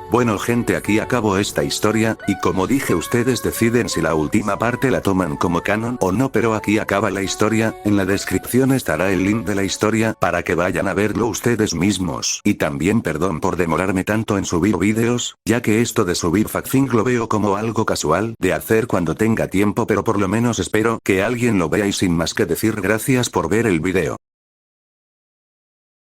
A: Bueno gente, aquí acabo esta historia, y como dije ustedes deciden si la última parte la toman como canon o no, pero aquí acaba la historia. En la descripción estará el link de la historia para que vayan a verlo ustedes mismos. Y también perdón por demorarme tanto en subir vídeos, ya que esto de subir facthing lo veo como algo casual de hacer cuando tenga tiempo, pero por lo menos espero que alguien lo vea y sin más que decir gracias por ver el video.